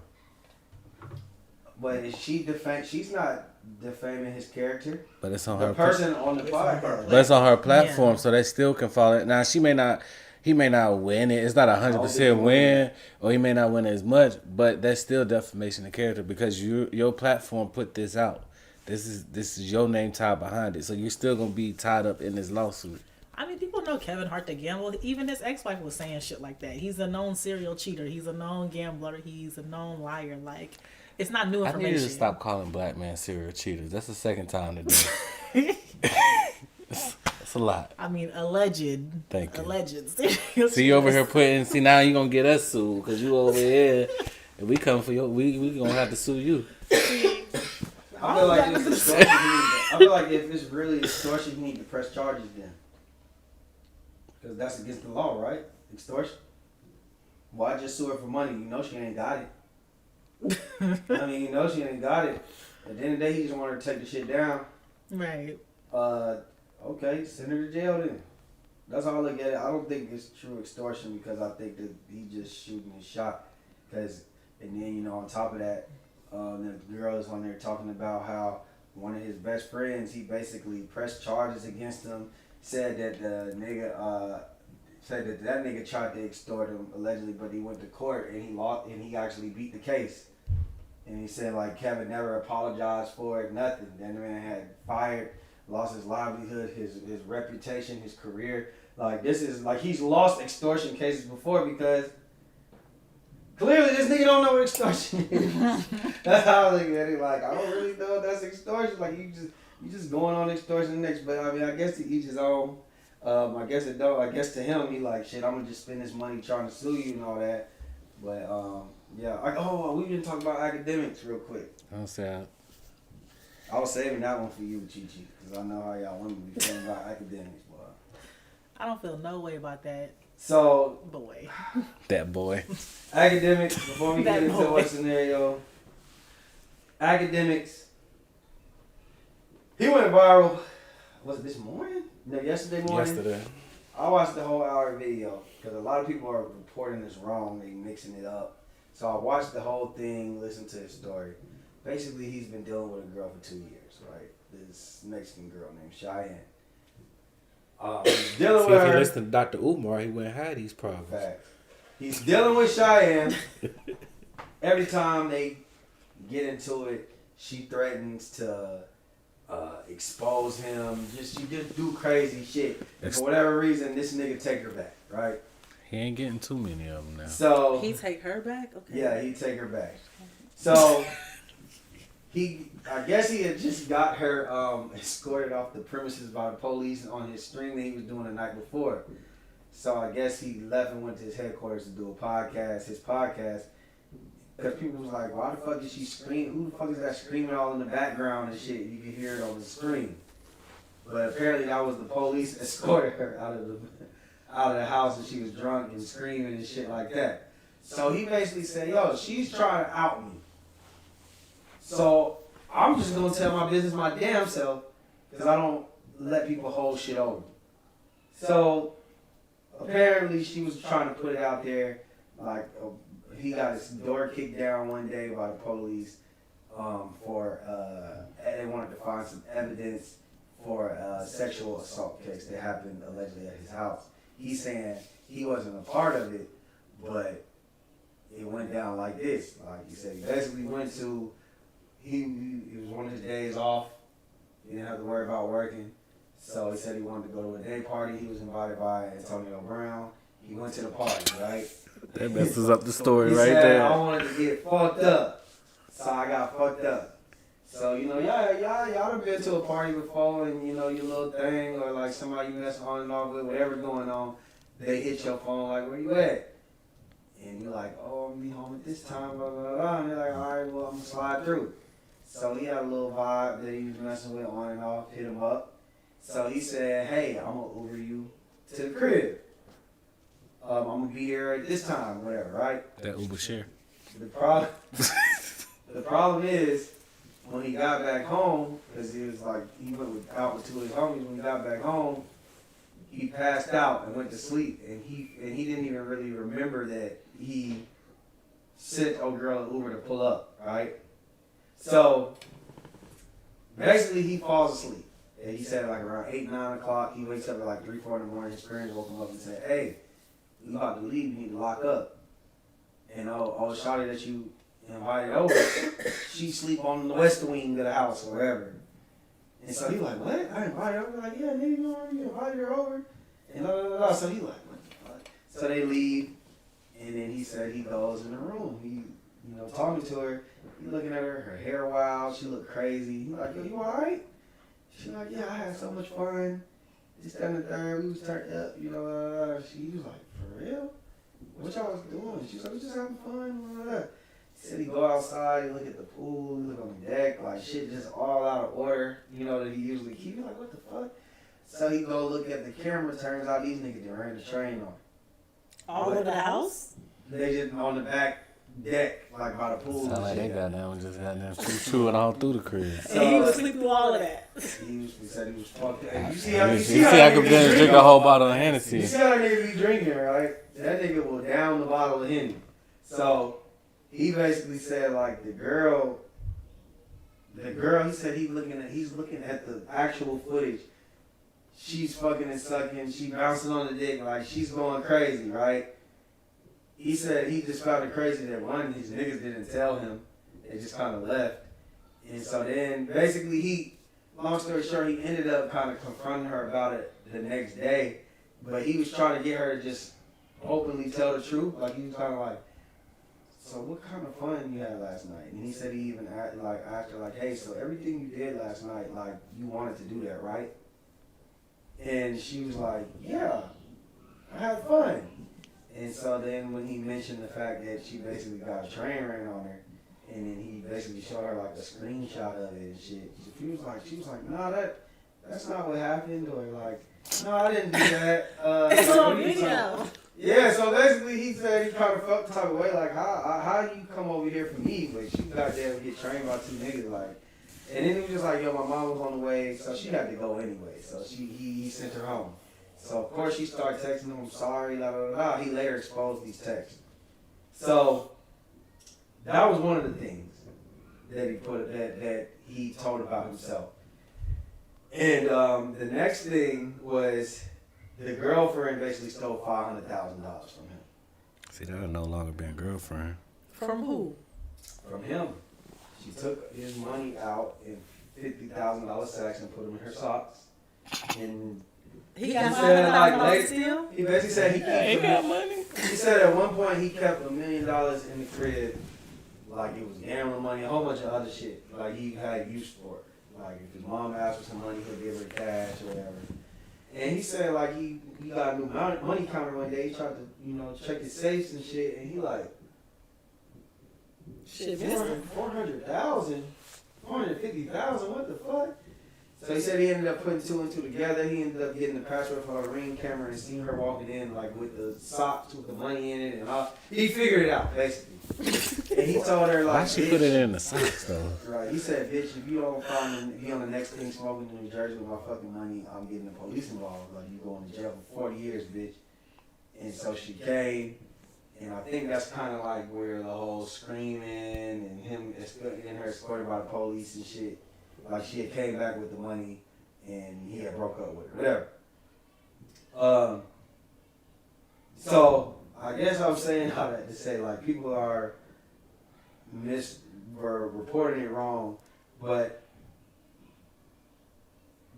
But is she she's not defaming his character. But it's on The her. person on the podcast. But it's on her platform, Yeah. so they still can follow it. Now he may not win it. It's not 100% win, or he may not win as much. But that's still defamation of character because your platform put this out. This is your name tied behind it, so you're still gonna be tied up in this lawsuit. I mean, people know Kevin Hart the gambler. Even his ex-wife was saying shit like that. He's a known serial cheater. He's a known gambler. He's a known liar. Like, it's not new I information. need to stop calling black men serial cheaters. That's the second time today. That's a lot. I mean, alleged. Thank you. Alleged. serial See, you over here cheaters. see now you gonna get us sued because you over here. If we come for you, we gonna have to sue you. I feel like if it's extortion, I feel like if it's really extortion, you need to press charges then. Because that's against the law, right? Extortion. Why just sue her for money? You know she ain't got it. I mean, you know she ain't got it. At the end of the day, he just wanted to take the shit down. Right. Okay, send her to jail then. That's how I look at it. I don't think it's true extortion because I think that he just shooting his shot. Because, and then, on top of that, the girl is on there talking about how one of his best friends, he basically pressed charges against him, said that the nigga, that nigga tried to extort him allegedly, but he went to court and he lost, and he actually beat the case. And he said like Kevin never apologized for it, nothing. That man had fired, lost his livelihood, his reputation, his career. Like this is like he's lost extortion cases before because clearly this nigga don't know what extortion is. That's how I look at it. Like I don't really know if that's extortion. Like you just going on extortion next. But I mean I guess to each his own. I guess to him he like shit. I'm gonna just spend this money trying to sue you and all that. But yeah. We didn't talk about academics real quick. I'm saying. I was saving that one for you, Chi-Chi, because I know how y'all women be feeling about academics, boy. I don't feel no way about that So, boy. That boy. academics, before we That get into boy. what scenario, academics, he went viral, was it this morning? No, yesterday morning? Yesterday. I watched the whole hour video, because a lot of people are reporting this wrong, they mixing it up. So I watched the whole thing, listened to his story. Basically, he's been dealing with a girl for 2 years, right? This Mexican girl named Cheyenne. He's dealing See, with if her. he listened to Dr. Umar, he wouldn't have these problems. Facts. He's dealing with Cheyenne. Every time they get into it, she threatens to expose him. She just do crazy shit. And for whatever reason, this nigga take her back, right? He ain't getting too many of them now. So He take her back? Okay. yeah, he take her back. So I guess he had just got her escorted off the premises by the police on his stream that he was doing the night before. So I guess he left and went to his headquarters to do his podcast. Because people was like, why the fuck did she scream? Who the fuck is that screaming all in the background and shit? You can hear it on the screen. But apparently that was the police escorted her out of the house and she was drunk and screaming and shit like that. So he basically said, yo, she's trying to out me. So I'm just going to tell my business my damn self because I don't let people hold shit over. So apparently she was trying to put it out there like he got his door kicked down one day by the police for they wanted to find some evidence for a sexual assault case that happened allegedly at his house. He's saying he wasn't a part of it, but it went down like this. Like he said, he basically went to, it was one of his days off. He didn't have to worry about working. So he said he wanted to go to a day party. He was invited by Antonio Brown. He went to the party, right? That messes up the story He right said, there. I wanted to get fucked up. So I got fucked up. So, y'all done been to a party before and, your little thing or like somebody you mess on and off with, whatever's going on, they hit your phone like, where you at? And you're like, oh, I'm gonna be home at this time, blah, blah, blah. And they're like, all right, well, I'm gonna slide through. So he had a little vibe that he was messing with on and off, hit him up. So he said, hey, I'm gonna Uber you to the crib. I'm gonna be here at this time, whatever, right? That Uber share. The problem is, when he got back home, because he was like, he went out with two of his homies, when he got back home, he passed out and went to sleep, and he didn't even really remember that he sent old girl an Uber to pull up, right? So, basically he falls asleep. And he said like around 8, 9 o'clock, he wakes up at like 3, 4 in the morning, his parents woke him up and said, hey, you about to leave, you need to lock up. And shawty that you invited over, she sleep on the west wing of the house or wherever. And so he like, what? I invited her over? Like, yeah, nigga, you already invited her over? And blah, blah, blah. So he like, what the fuck? So they leave, and then he said he goes in the room. He, talking to her, he looking at her hair wild, she look crazy. He like, yo, you alright? She like, yeah, I had so much fun. This, that, and the third, we was turned up, She was like, for real? What y'all was doing? She was like, we just having fun, blah, blah, blah. He said he go outside, he look at the pool, he look on the deck, like shit just all out of order, that he usually keep. He like, what the fuck? So he go look at the camera, turns out these niggas done ran the train on. All over the house? They just on the back deck, like by the pool. Sound and like they shit. got down just got down chewing all through the crib. And he was asleep through all of that. He said he was fucked up. And You see, I could drink a whole bottle of Hennessy. You see how that nigga be drinking, right? That nigga will down the bottle of Henny. So he basically said like the girl, he said he's looking at the actual footage. She's fucking and sucking, she bouncing on the dick, like she's going crazy, right? He said he just found it crazy that one of these niggas didn't tell him. They just kind of left. And so then basically long story short, he ended up kind of confronting her about it the next day. But he was trying to get her to just openly tell the truth. Like he was kind of like, so what kind of fun you had last night? And he said he even asked her like, hey, so everything you did last night, like you wanted to do that, right? And she was like, yeah, I had fun. And so then when he mentioned the fact that she basically got a train ran on her, and then he basically showed her like a screenshot of it and shit, she was like, nah, that's not what happened, or like, no, I didn't do that. It's like, on video. Yeah, so basically he said he kind of felt the type of way, like, how you come over here for me, but you goddamn get trained by 2 niggas, like. And then he was just like, yo, my mom was on the way, so she had to go anyway, so he sent her home. So of course she started texting him, I'm sorry, blah, blah, blah. He later exposed these texts. So that was one of the things that he told about himself. And the next thing was the girlfriend basically stole $500,000 from him. See, that would no longer be a girlfriend. From who? From him. She took his money out in $50,000 sacks and put them in her socks. And He got said, like, $500 still? he basically said He got money. he said at one point he kept $1 million in the crib, like it was gambling money, a whole bunch of other shit. Like he had use for it. Like if his mom asked for some money, he'd give her cash or whatever. And he said like he got a new money counter one day. He tried to check his safes and shit, and he like Shit, 400,000, 450,000. What the fuck? So he said he ended up putting two and two together. He ended up getting the password for her Ring camera and seen her walking in like with the socks with the money in it and all. He figured it out basically. And he told her like, Why she put it in the socks though? Right. He said, "Bitch, if you don't find me on the next thing smoking in New Jersey with my fucking money, I'm getting the police involved. Like you going to jail for 40 years, bitch." And so she came. And I think that's kind of like where the whole screaming and him and her escorted by the police and shit. Like she had came back with the money and he had broke up with her, whatever. So I guess I'm saying all that to say like people are were reporting it wrong, but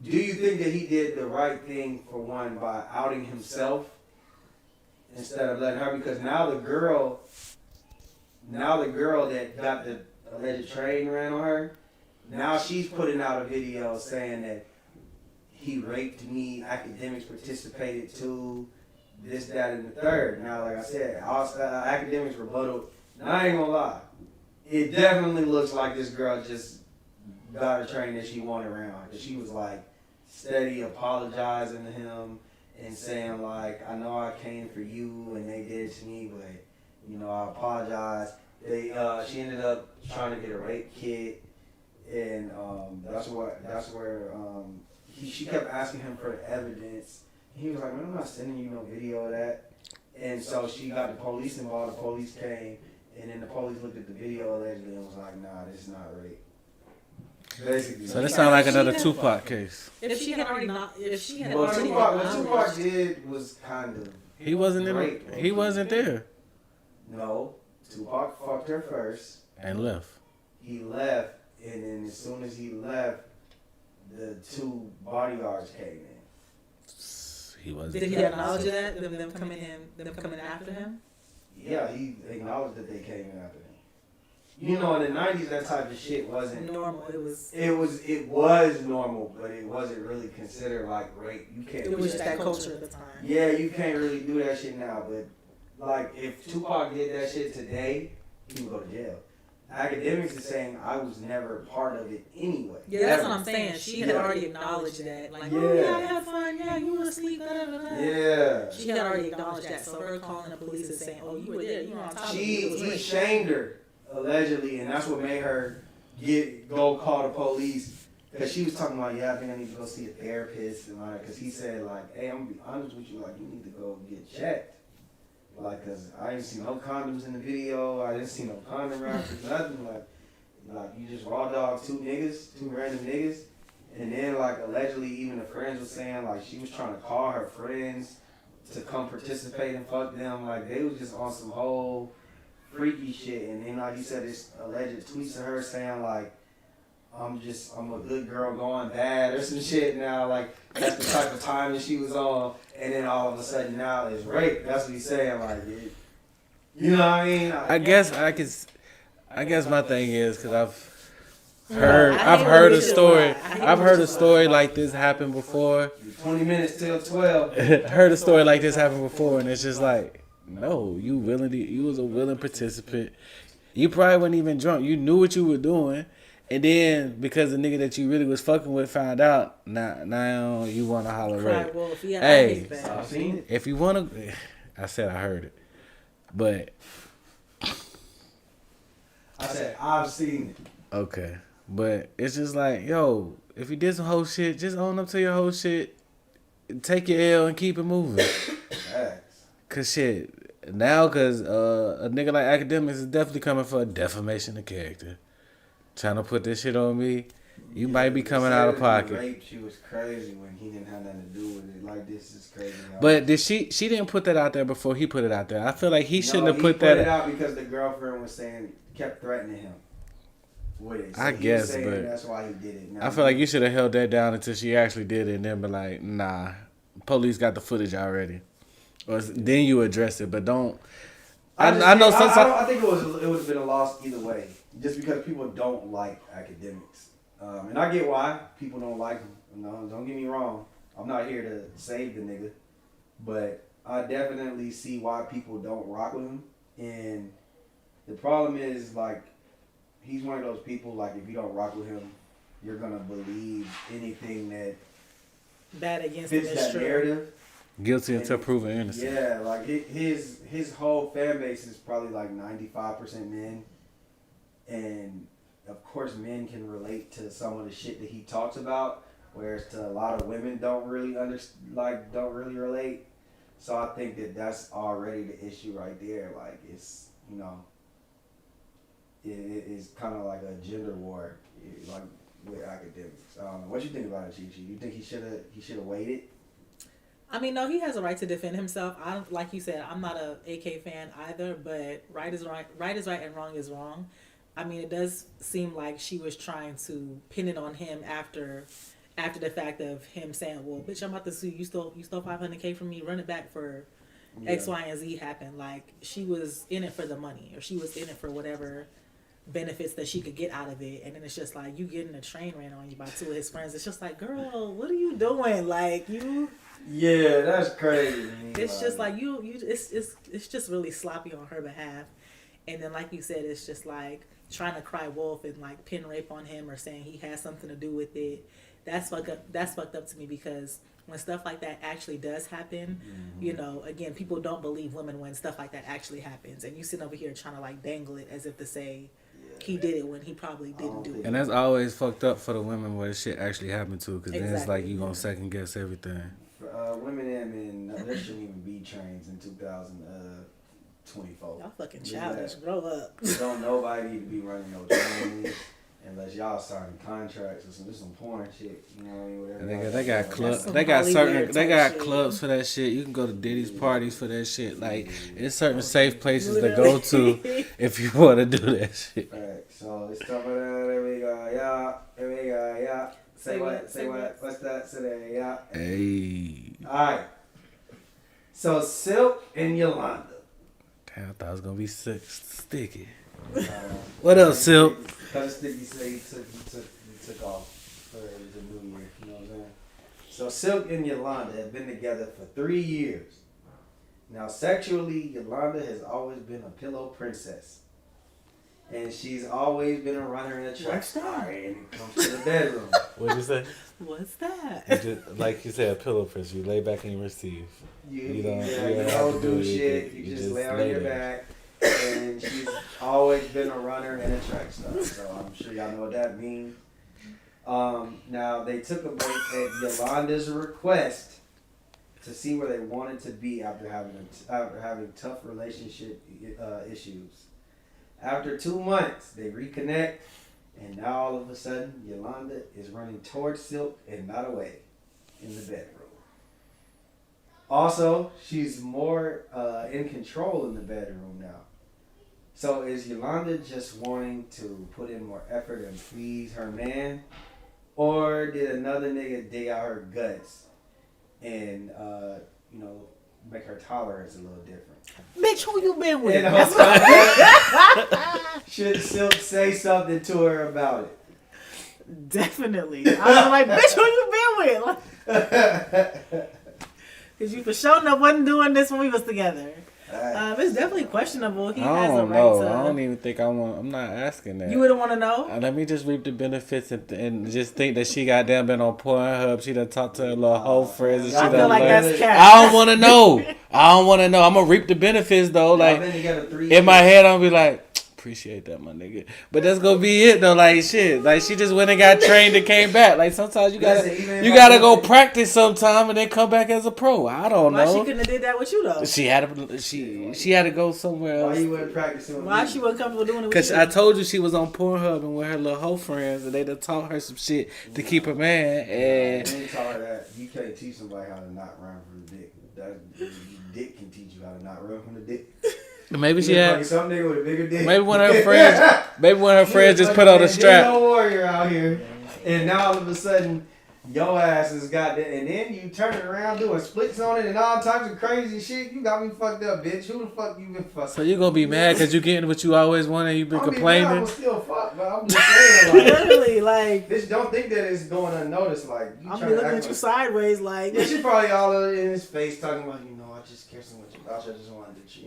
do you think that he did the right thing for one by outing himself instead of letting her? Because now the girl that got the alleged train ran on her, now she's putting out a video saying that he raped me, academics participated too, this, that, and the third. Now, like I said, academics rebutted. Now, I ain't gonna lie. It definitely looks like this girl just got a train that she wanted around. Cause she was like steady apologizing to him and saying like, I know I came for you and they did it to me, but I apologize. She ended up trying to get a rape kit, and that's where she kept asking him for the evidence. He was like, "Man, I'm not sending you no video of that." And so she got the police involved. The police came, and then the police looked at the video allegedly and was like, "Nah, this is not rape." Basically. So this sounds like another Tupac case. If she had already What Tupac did was kind of He wasn't rape. He wasn't there No, Tupac fucked her first. and left. He left, and then as soon as he left, the two bodyguards came in. He wasn't. Did he acknowledge that? Them coming after him? Yeah, he acknowledged that they came in after him. In the 90s, that type of shit wasn't Normal. It was normal, but it wasn't really considered like rape. You can't. It was just that culture at the time. Yeah, you can't really do that shit now. But like, if Tupac did that shit today, he would go to jail. Academics is saying I was never part of it anyway. Yeah, that's what I'm saying. She had already acknowledged that. Like, Yeah. oh yeah, I had fun. Yeah, you were asleep. Da, da, da, da. Yeah. She had already acknowledged that. So her calling the police and saying, "Oh, you were there. You were on top of it." It was He rape. shamed her allegedly, and that's what made her go call the police. Cause she was talking about, I think I need to go see a therapist, and like, cause he said like, hey, I'm gonna be honest with you, like, you need to go get checked. Like, cause I didn't see no condoms in the video, I didn't see no condom wrappers, nothing. Like you just raw dog two random niggas, and then like allegedly even the friends were saying like she was trying to call her friends to come participate and fuck them. Like they was just on some whole freaky shit, and then like you said, this alleged tweets of her saying like, I'm a good girl going bad or some shit now, like that's the type of time that she was on, and then all of a sudden now it's rape. That's what he's saying, like you know what I mean? I guess my thing is because I've heard a story. I've heard a story like this happen before. 20 minutes till 12. Heard a story like this happen before, and it's just like, no, you was a willing participant. You probably wasn't even drunk. You knew what you were doing. And then because the nigga that you really was fucking with found out, now you want to holler rape. Hey, I've seen it. if you want to, I said I heard it, but I said I've seen it. okay, but it's just like, yo, if you did some whole shit, just own up to your whole shit, take your L and keep it moving. Facts. Cause shit, now a nigga like Academics is definitely coming for a defamation of character. Trying to put this shit on me, you might be coming out of pocket. Rape, she was crazy when he didn't have nothing to do with it. Like this is crazy. But did she didn't put that out there before he put it out there. I feel like he shouldn't have he put that it out because the girlfriend was kept threatening him. with it. I he was guess, saying but that's why he did it. Now, I feel like you should have held that down until she actually did it, and then be like, nah, police got the footage already, or then you address it, but don't. I know sometimes. I think it would have been a loss either way, just because people don't like academics, and I get why people don't like him. No, don't get me wrong. I'm not here to save the nigga, but I definitely see why people don't rock with him. And the problem is, like, he's one of those people, like, if you don't rock with him, you're gonna believe anything that Bad against him fits is that true. narrative. Guilty until proven innocent. Yeah, like his whole fan base is probably like 95% men, and of course men can relate to some of the shit that he talks about, whereas to a lot of women don't really relate. So I think that that's already the issue right there. Like it's it's kind of like a gender war, like with academics. I don't know. What you think about it, Chi-Chi? You think he should have waited? I mean, no, he has a right to defend himself. I don't, like you said, I'm not a AK fan either, but right is right and wrong is wrong. I mean, it does seem like she was trying to pin it on him after the fact of him saying, "Well, bitch, I'm about to sue you. Stole $500K from me. Run it back for X, Y, and Z happened." Like she was in it for the money, or she was in it for whatever benefits that she could get out of it. And then it's just like you getting a train ran on you by two of his friends. It's just like, girl, what are you doing? Like you. Yeah, that's crazy. It's just like it's just really sloppy on her behalf. And then like you said, it's just like trying to cry wolf and like pin rape on him or saying he has something to do with it. That's fucked up to me, because when stuff like that actually does happen, you know, again, people don't believe women when stuff like that actually happens. And you sitting over here trying to like dangle it as if to say he did it when he probably didn't do it. And that's always fucked up for the women where shit actually happened to, because then it's like Exactly. you gonna second guess everything. Women and men, there shouldn't even be trains in 2024. Y'all fucking childish. Grow up. Don't nobody need to be running no trains unless y'all signing contracts or some porn shit. You know what I mean? Whatever. And they got clubs. some They got Hollywood they type got shit. clubs for that shit. You can go to Diddy's parties for that shit. Like it's certain safe places to go to if you want to do that shit. Alright, so it's stuff like that. There we go. Yeah. There we go. Yeah. Say what? Say what? What's that? Say that. Yeah. Hey, Alright. So Silk and Yolanda. damn, I thought it was gonna be sticky. What up, Silk? Kind of sticky. Say he took off for the new year. You know what I'm saying? So Silk and Yolanda have been together for 3 years. Now, sexually, Yolanda has always been a pillow princess. And she's always been a runner in a track star. And it comes to the bedroom. What'd you say? What's that? Like you said, a pillow press. You lay back and you receive. You don't don't do shit. You just lay on your back. And she's always been a runner and a track star. So I'm sure y'all know what that means. Now, they took a break at Yolanda's request to see where they wanted to be after having tough relationship issues. After 2 months, they reconnect, and now all of a sudden, Yolanda is running towards Silk and not away in the bedroom. Also, she's more in control in the bedroom now. So is Yolanda just wanting to put in more effort and please her man? Or did another nigga dig out her guts and, make her tolerance a little different? Bitch, who you been with? And should Silk say something to her about it? Definitely. I was like, bitch, who you been with? Because you for sure enough wasn't doing this when we was together. It's definitely questionable. He has a don't right know. to. I don't even think I'm not asking that. You wouldn't want to know? Let me just reap the benefits and just think that she goddamn been on Pornhub. She done talked to her little whole friends and she I done feel like learned. that's cat. I don't want to know. I'm gonna reap the benefits though. Y'all Like been together 3 in my years. head, I'll be like, appreciate that, my nigga. But that's gonna be it though. Like shit. Like she just went and got trained and came back. Like sometimes you Listen, even if gotta I go did- practice sometime and then come back as a pro. I don't Why she know. couldn't have did that with you though? She had to go somewhere Why else. you wouldn't practice with Why me? she wasn't comfortable doing it with Cause you? I told you she was on Pornhub and with her little hoe friends, and they done taught her some shit to keep her man. You And ain't taught her that. You can't teach somebody how to not run from the dick. Dick can teach you how to not run from the dick. Maybe she He had. fucking some nigga with a bigger dick. Maybe one of her friends. Maybe one of her friends just put on a strap. No warrior out here, and now all of a sudden, your ass has got that, and then you turn it around doing splits on it and all types of crazy shit. You got me fucked up, bitch. Who the fuck you been fucking? So you gonna be mad because you getting what you always wanted? You been I'm complaining. still fuck, but I'm just saying, like, Literally, like, bitch, don't think that it's going unnoticed. Like, you I'm trying be to looking act at you like. sideways, like. Yeah, she probably all in his face talking about, I just care so much about you. I just wanted to,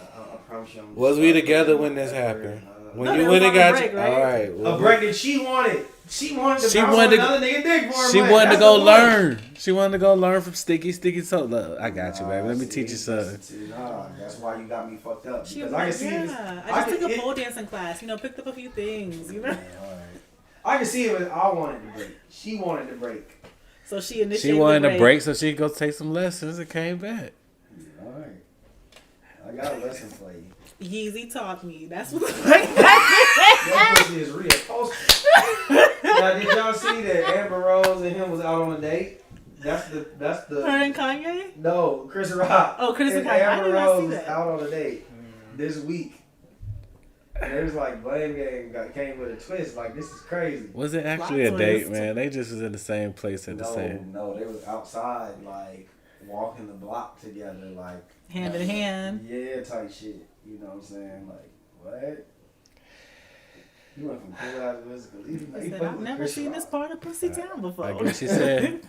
I promise you. Was we together when this happened? When No, you they went was and on a got break, you, right? all right. Well, A break that she wanted. She wanted to She bounce wanted on to- another nigga dick for a She month. wanted to That's go the point. learn. She wanted to go learn from Sticky. So look, I got you, baby. Let me teach you something. Nah, that's why you got me fucked up. She Because was I can like, see it. yeah, I just took a it- pole dancing class, picked up a few things, I can see it, but I wanted to break. She wanted to break. So she initiated She wanted the to break so she could go take some lessons and came back. Alright. I got a lesson for you. Yeezy taught me. That's what. That pussy is real. Now, did y'all see that Amber Rose and him was out on a date? That's the. Her and Kanye? No, Chris Rock. Oh, Chris and Kanye. I Amber did not see Rose that. out on a date this week. And it was like Blame Game came with a twist. Like, this is crazy. Was it actually a Plot date, twist. man? They just was in the same place at the same. No, they was outside, like, walking the block together, like. Hand in hand. Yeah, type shit. You know what I'm saying? Like, what? You went from cool ass Wiz Khalifa. I said, I've never seen this part of Pussy Town before. I guess she said,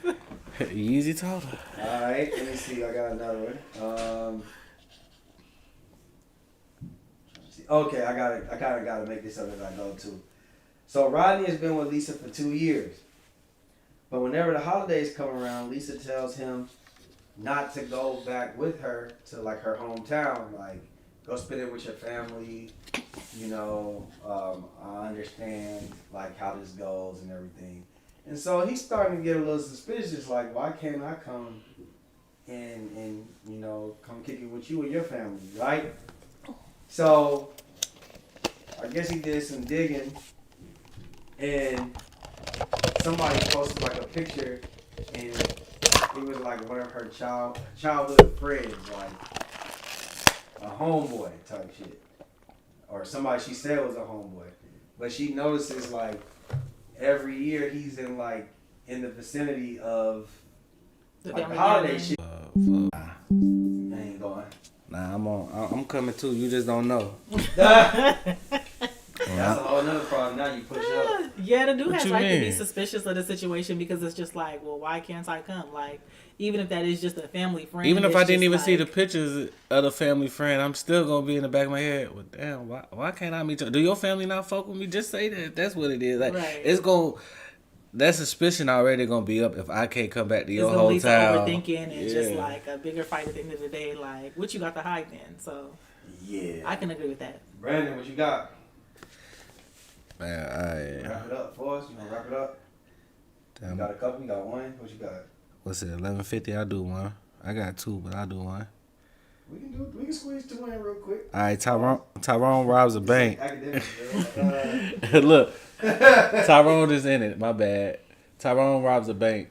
Yeezy told her. Alright, let me see. I got another one. Okay, I kind of got to make this up as I go too. So Rodney has been with Lisa for 2 years. But whenever the holidays come around, Lisa tells him not to go back with her to like her hometown. Like, go spend it with your family. I understand like how this goes and everything. And so he's starting to get a little suspicious. Like, why can't I come and come kick it with you and your family, right? So I guess he did some digging, and somebody posted like a picture, and it was like one of her childhood friends, like a homeboy type shit, or somebody she said was a homeboy, but she notices like every year he's in the vicinity of The like family holiday gathering. shit. Nah, I ain't going. I'm coming too. You just don't know. That's a whole nother problem. Now you push up. Yeah, the dude What has you right to be mean? suspicious of the situation because it's just like, well, why can't I come? Like, even if that is just a family friend. Even if it's I didn't just even see the like- pictures of the family friend, I'm still gonna be in the back of my head. Well, damn, why can't I meet you? Do your family not fuck with me? Just say that. That's what it is. Like, Right. it's gonna. That suspicion already gonna be up if I can't come back to your It's gonna lead to hotel. overthinking and just Yeah. like a bigger fight at the end of the day. Like, what you got to hide then? So Yeah. I can agree with that. Brandon, what you got? Man, Wrap it up for us. You gonna wrap it up? You damn. got a couple? You got one? What you got? What's it? 11:50. I do one. I got two, but I do one. We can squeeze two in real quick. All right, Tyrone robs a bank. Academic, girl. Look, Tyrone is in it. My bad. Tyrone robs a bank,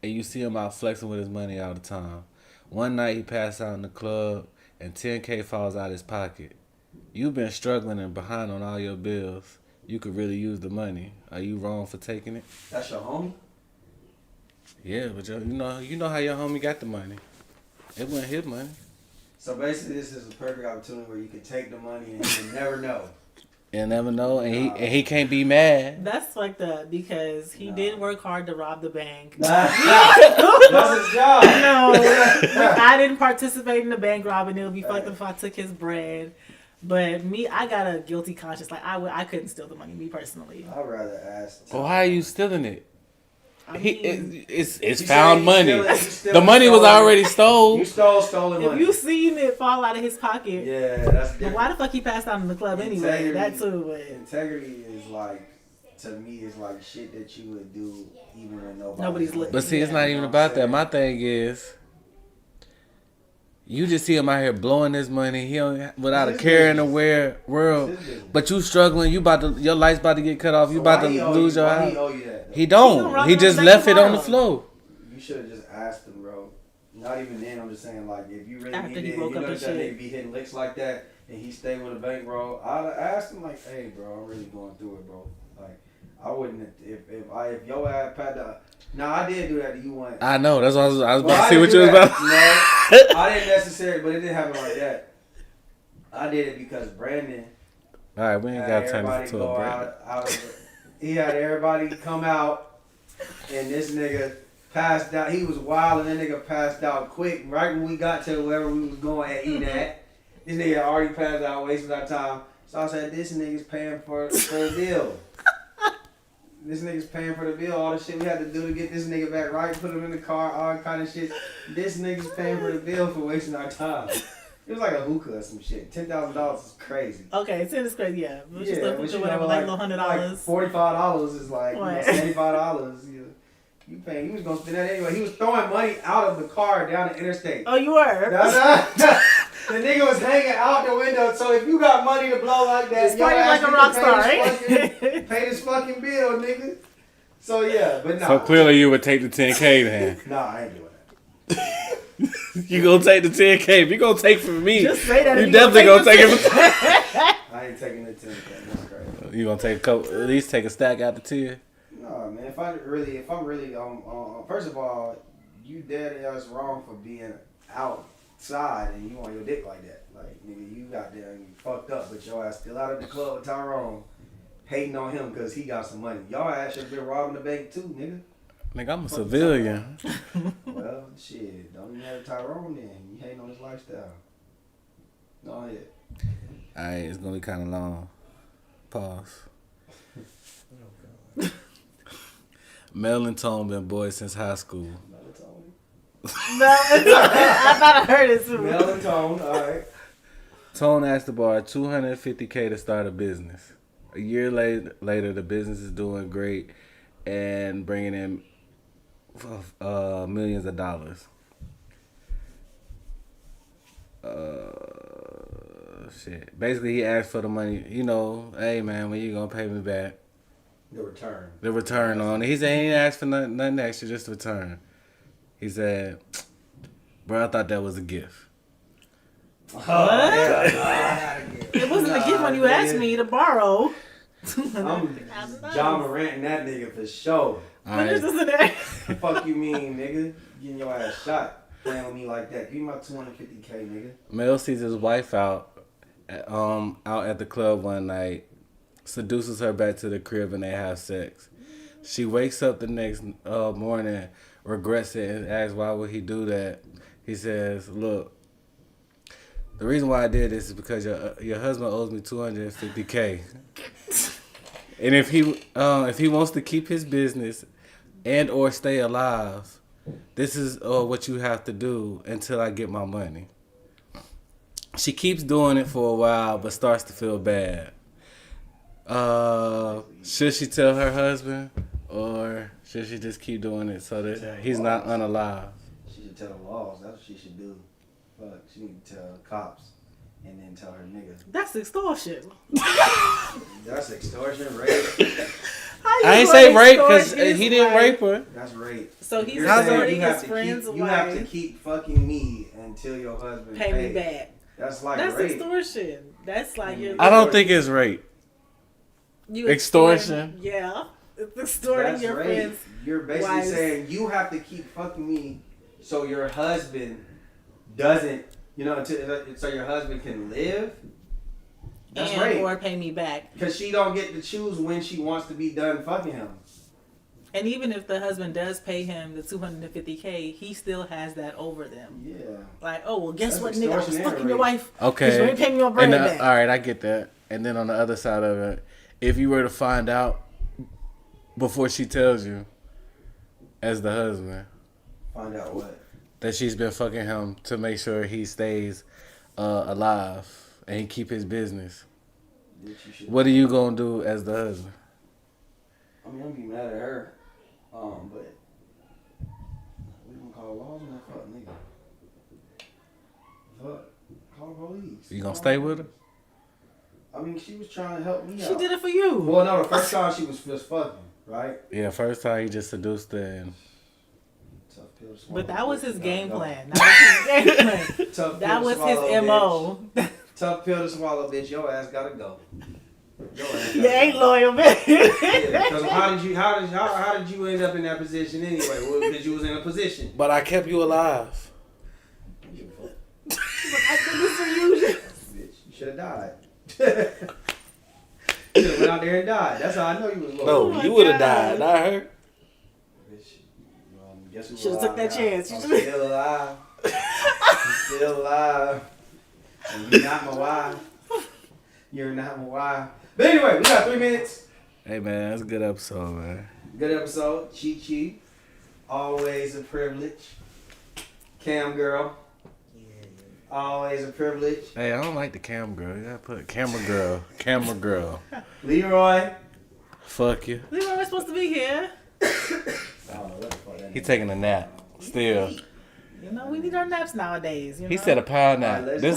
and you see him out flexing with his money all the time. One night he passed out in the club, and $10K falls out his pocket. You've been struggling and behind on all your bills. You could really use the money. Are you wrong for taking it? That's your homie? Yeah, but you know how your homie got the money. It wasn't his money. So basically, this is a perfect opportunity where you can take the money and you never know. You never know, and he can't be mad. That's fucked up because he did work hard to rob the bank. That's his job. No, I didn't participate in the bank robbing. It would be fucked up if I took his bread. But me, I got a guilty conscience. Like I couldn't steal the money. Me personally. I'd rather ask. Well, why are you stealing it? I He, mean, it's You found said money. you still The money was already stole. You stole stolen if money. you seen it fall out of his pocket, Yeah, that's but different. why the fuck he passed out in the club anyway? That too. But Integrity is like, to me, is like shit that you would do even when Nobody's looking. But see, it's not even about that. My thing is, you just see him out here blowing his money. He don't, without a It's his care in the business. world. It's his business. But you struggling. Your light's about to get cut off. You about to lose your Why he house. owe you that? He He gonna don't. rob He him just back left it on tomorrow. the floor. You should have just asked him, bro. Not even then. I'm just saying, like, if you really After need he it, broke you up know his that shit. nigga be hitting licks like that, and he stay with a bankroll. I'd ask him like, hey, bro, I'm really going through it, bro. Like, I wouldn't if your ass had the. Now I did do that to you once. I know. That's what I was Well, about to I see what didn't you was do about. that. No, I didn't necessarily, but it didn't happen like that. I did it because Brandon. All right, we ain't Had got time everybody to go a break. out of he had everybody come out, and this nigga passed out. He was wild, and that nigga passed out quick. Right when we got to wherever we was going and eating at, this nigga already passed out, wasting our time. So I said, this nigga's paying for the bill. This nigga's paying for the bill. All the shit we had to do to get this nigga back right, put him in the car, all kind of shit. This nigga's paying for the bill for wasting our time. It was like a hookah or some shit. $10,000 is crazy. Okay, it's crazy, yeah. It was just a but hookah, you whatever, know, like little $100. Like $45 is like What? $75. You paying? He was gonna spend that anyway. He was throwing money out of the car down the interstate. Oh, you were? The nigga was hanging out the window. So if you got money to blow like that, It's party like a rock star, right? Pay this fucking bill, nigga. So yeah, but no. So clearly you would take the 10K then. Nah, I ain't doing that. You gonna take the 10K. If you gonna take from me, Just say that. you if definitely gonna take it from I ain't taking the 10. That's crazy. You gonna take a couple, at least take a stack out the 10? No, man. If I'm really, first of all, you dead ass wrong for being outside and you on your dick like that. Like, nigga, you got there and you fucked up, but your ass still out of the club with Tyrone, hating on him because he got some money. Y'all ass should have been robbing the bank too, nigga. Nigga, I'm a civilian. Well, shit, don't even have Tyrone then. You hating on his lifestyle. Go ahead. Alright, it's gonna be kind of long. Pause. Mel and Tone been boys since high school. I thought I heard it too. Mel and Tone, alright. Tone asked the bar $250K to start a business. A year later, the business is doing great and bringing in millions of dollars. Shit. Basically, he asked for the money. You know, hey man, when you gonna pay me back? The return. The return on it. He said he didn't ask for nothing extra, just the return. He said, bro, I thought that was a gift. It wasn't a gift when you asked me to borrow. I'm John Morant and that nigga for sure. What is this in there? Fuck you mean, nigga? Getting your ass shot. Playing with me like that. Give me my $250K, nigga. Mel sees his wife out at the club one night, seduces her back to the crib, and they have sex. She wakes up the next morning, regrets it, and asks why would he do that. He says, look, the reason why I did this is because your husband owes me $250K. And if he wants to keep his business and or stay alive, this is what you have to do until I get my money. She keeps doing it for a while, but starts to feel bad. Should she tell her husband, or should she just keep doing it so that he's not unalive? She should tell the laws. That's what she should do. Fuck, she need to tell the cops and then tell her nigga. That's extortion. That's extortion, rape. I ain't say rape because he didn't rape her. That's rape. So he's You're saying extorting you have his to friend's keep, you have to wife. keep fucking me until your husband Pay me back. That's like That's rape. extortion. That's like you're. I don't think it's rape. You Extortion. Yeah, it's extorting That's your rape. friends. You're basically wives. saying you have to keep fucking me so your husband doesn't, so your husband can live. That's and rape. or pay me back. Because she don't get to choose when she wants to be done fucking him. And even if the husband does pay him the $250K, he still has that over them. Yeah. Like, oh well, guess That's what, nigga? I was extortion and fucking your rape. wife. Okay. You ain't pay me your bread And, back. all right, I get that. And then on the other side of it, if you were to find out before she tells you, as the husband, Find out what? that she's been fucking him to make sure he stays alive and he keep his business, Bitch, you should. what are you gonna do as the husband? I mean, I'm gonna be mad at her. But we gonna call laws on that fuck nigga. Fuck. Call police. You gonna stay with her? I mean, she was trying to help me out. She did it for you. Well, no, the first time she was just fucking, right? Yeah, first time he just seduced her and Tough pill to swallow. But that was his Bitch, game gotta plan. That was his game plan. go. Tough pill That to was swallow, his bitch. MO. Tough pill to swallow, bitch. Your ass gotta go. Your ass You gotta ain't go. loyal, man. Yeah, because how did you end up in that position anyway? Well, because you was in a position. But I kept you alive. I did this for you. Bitch, you should have died. You should have went out there and died. That's how I know you was loyal. No, my you would have God. died, not her. Bitch, guess who's Should've alive took that now? chance. I'm still alive. I'm still alive. And you're not my wife. You're not my wife. But anyway, we got 3 minutes. Hey man, that's a good episode, man. Good episode. Chi. Always a privilege. Cam girl. Always a privilege. Hey, I don't like the cam girl. You gotta put camera girl. Camera girl. Leroy. Fuck you. We were supposed to be here. I don't know what the fuck that He is. taking a nap. Still. You know, we need our naps nowadays. You He know? said a power All right, nap. let's This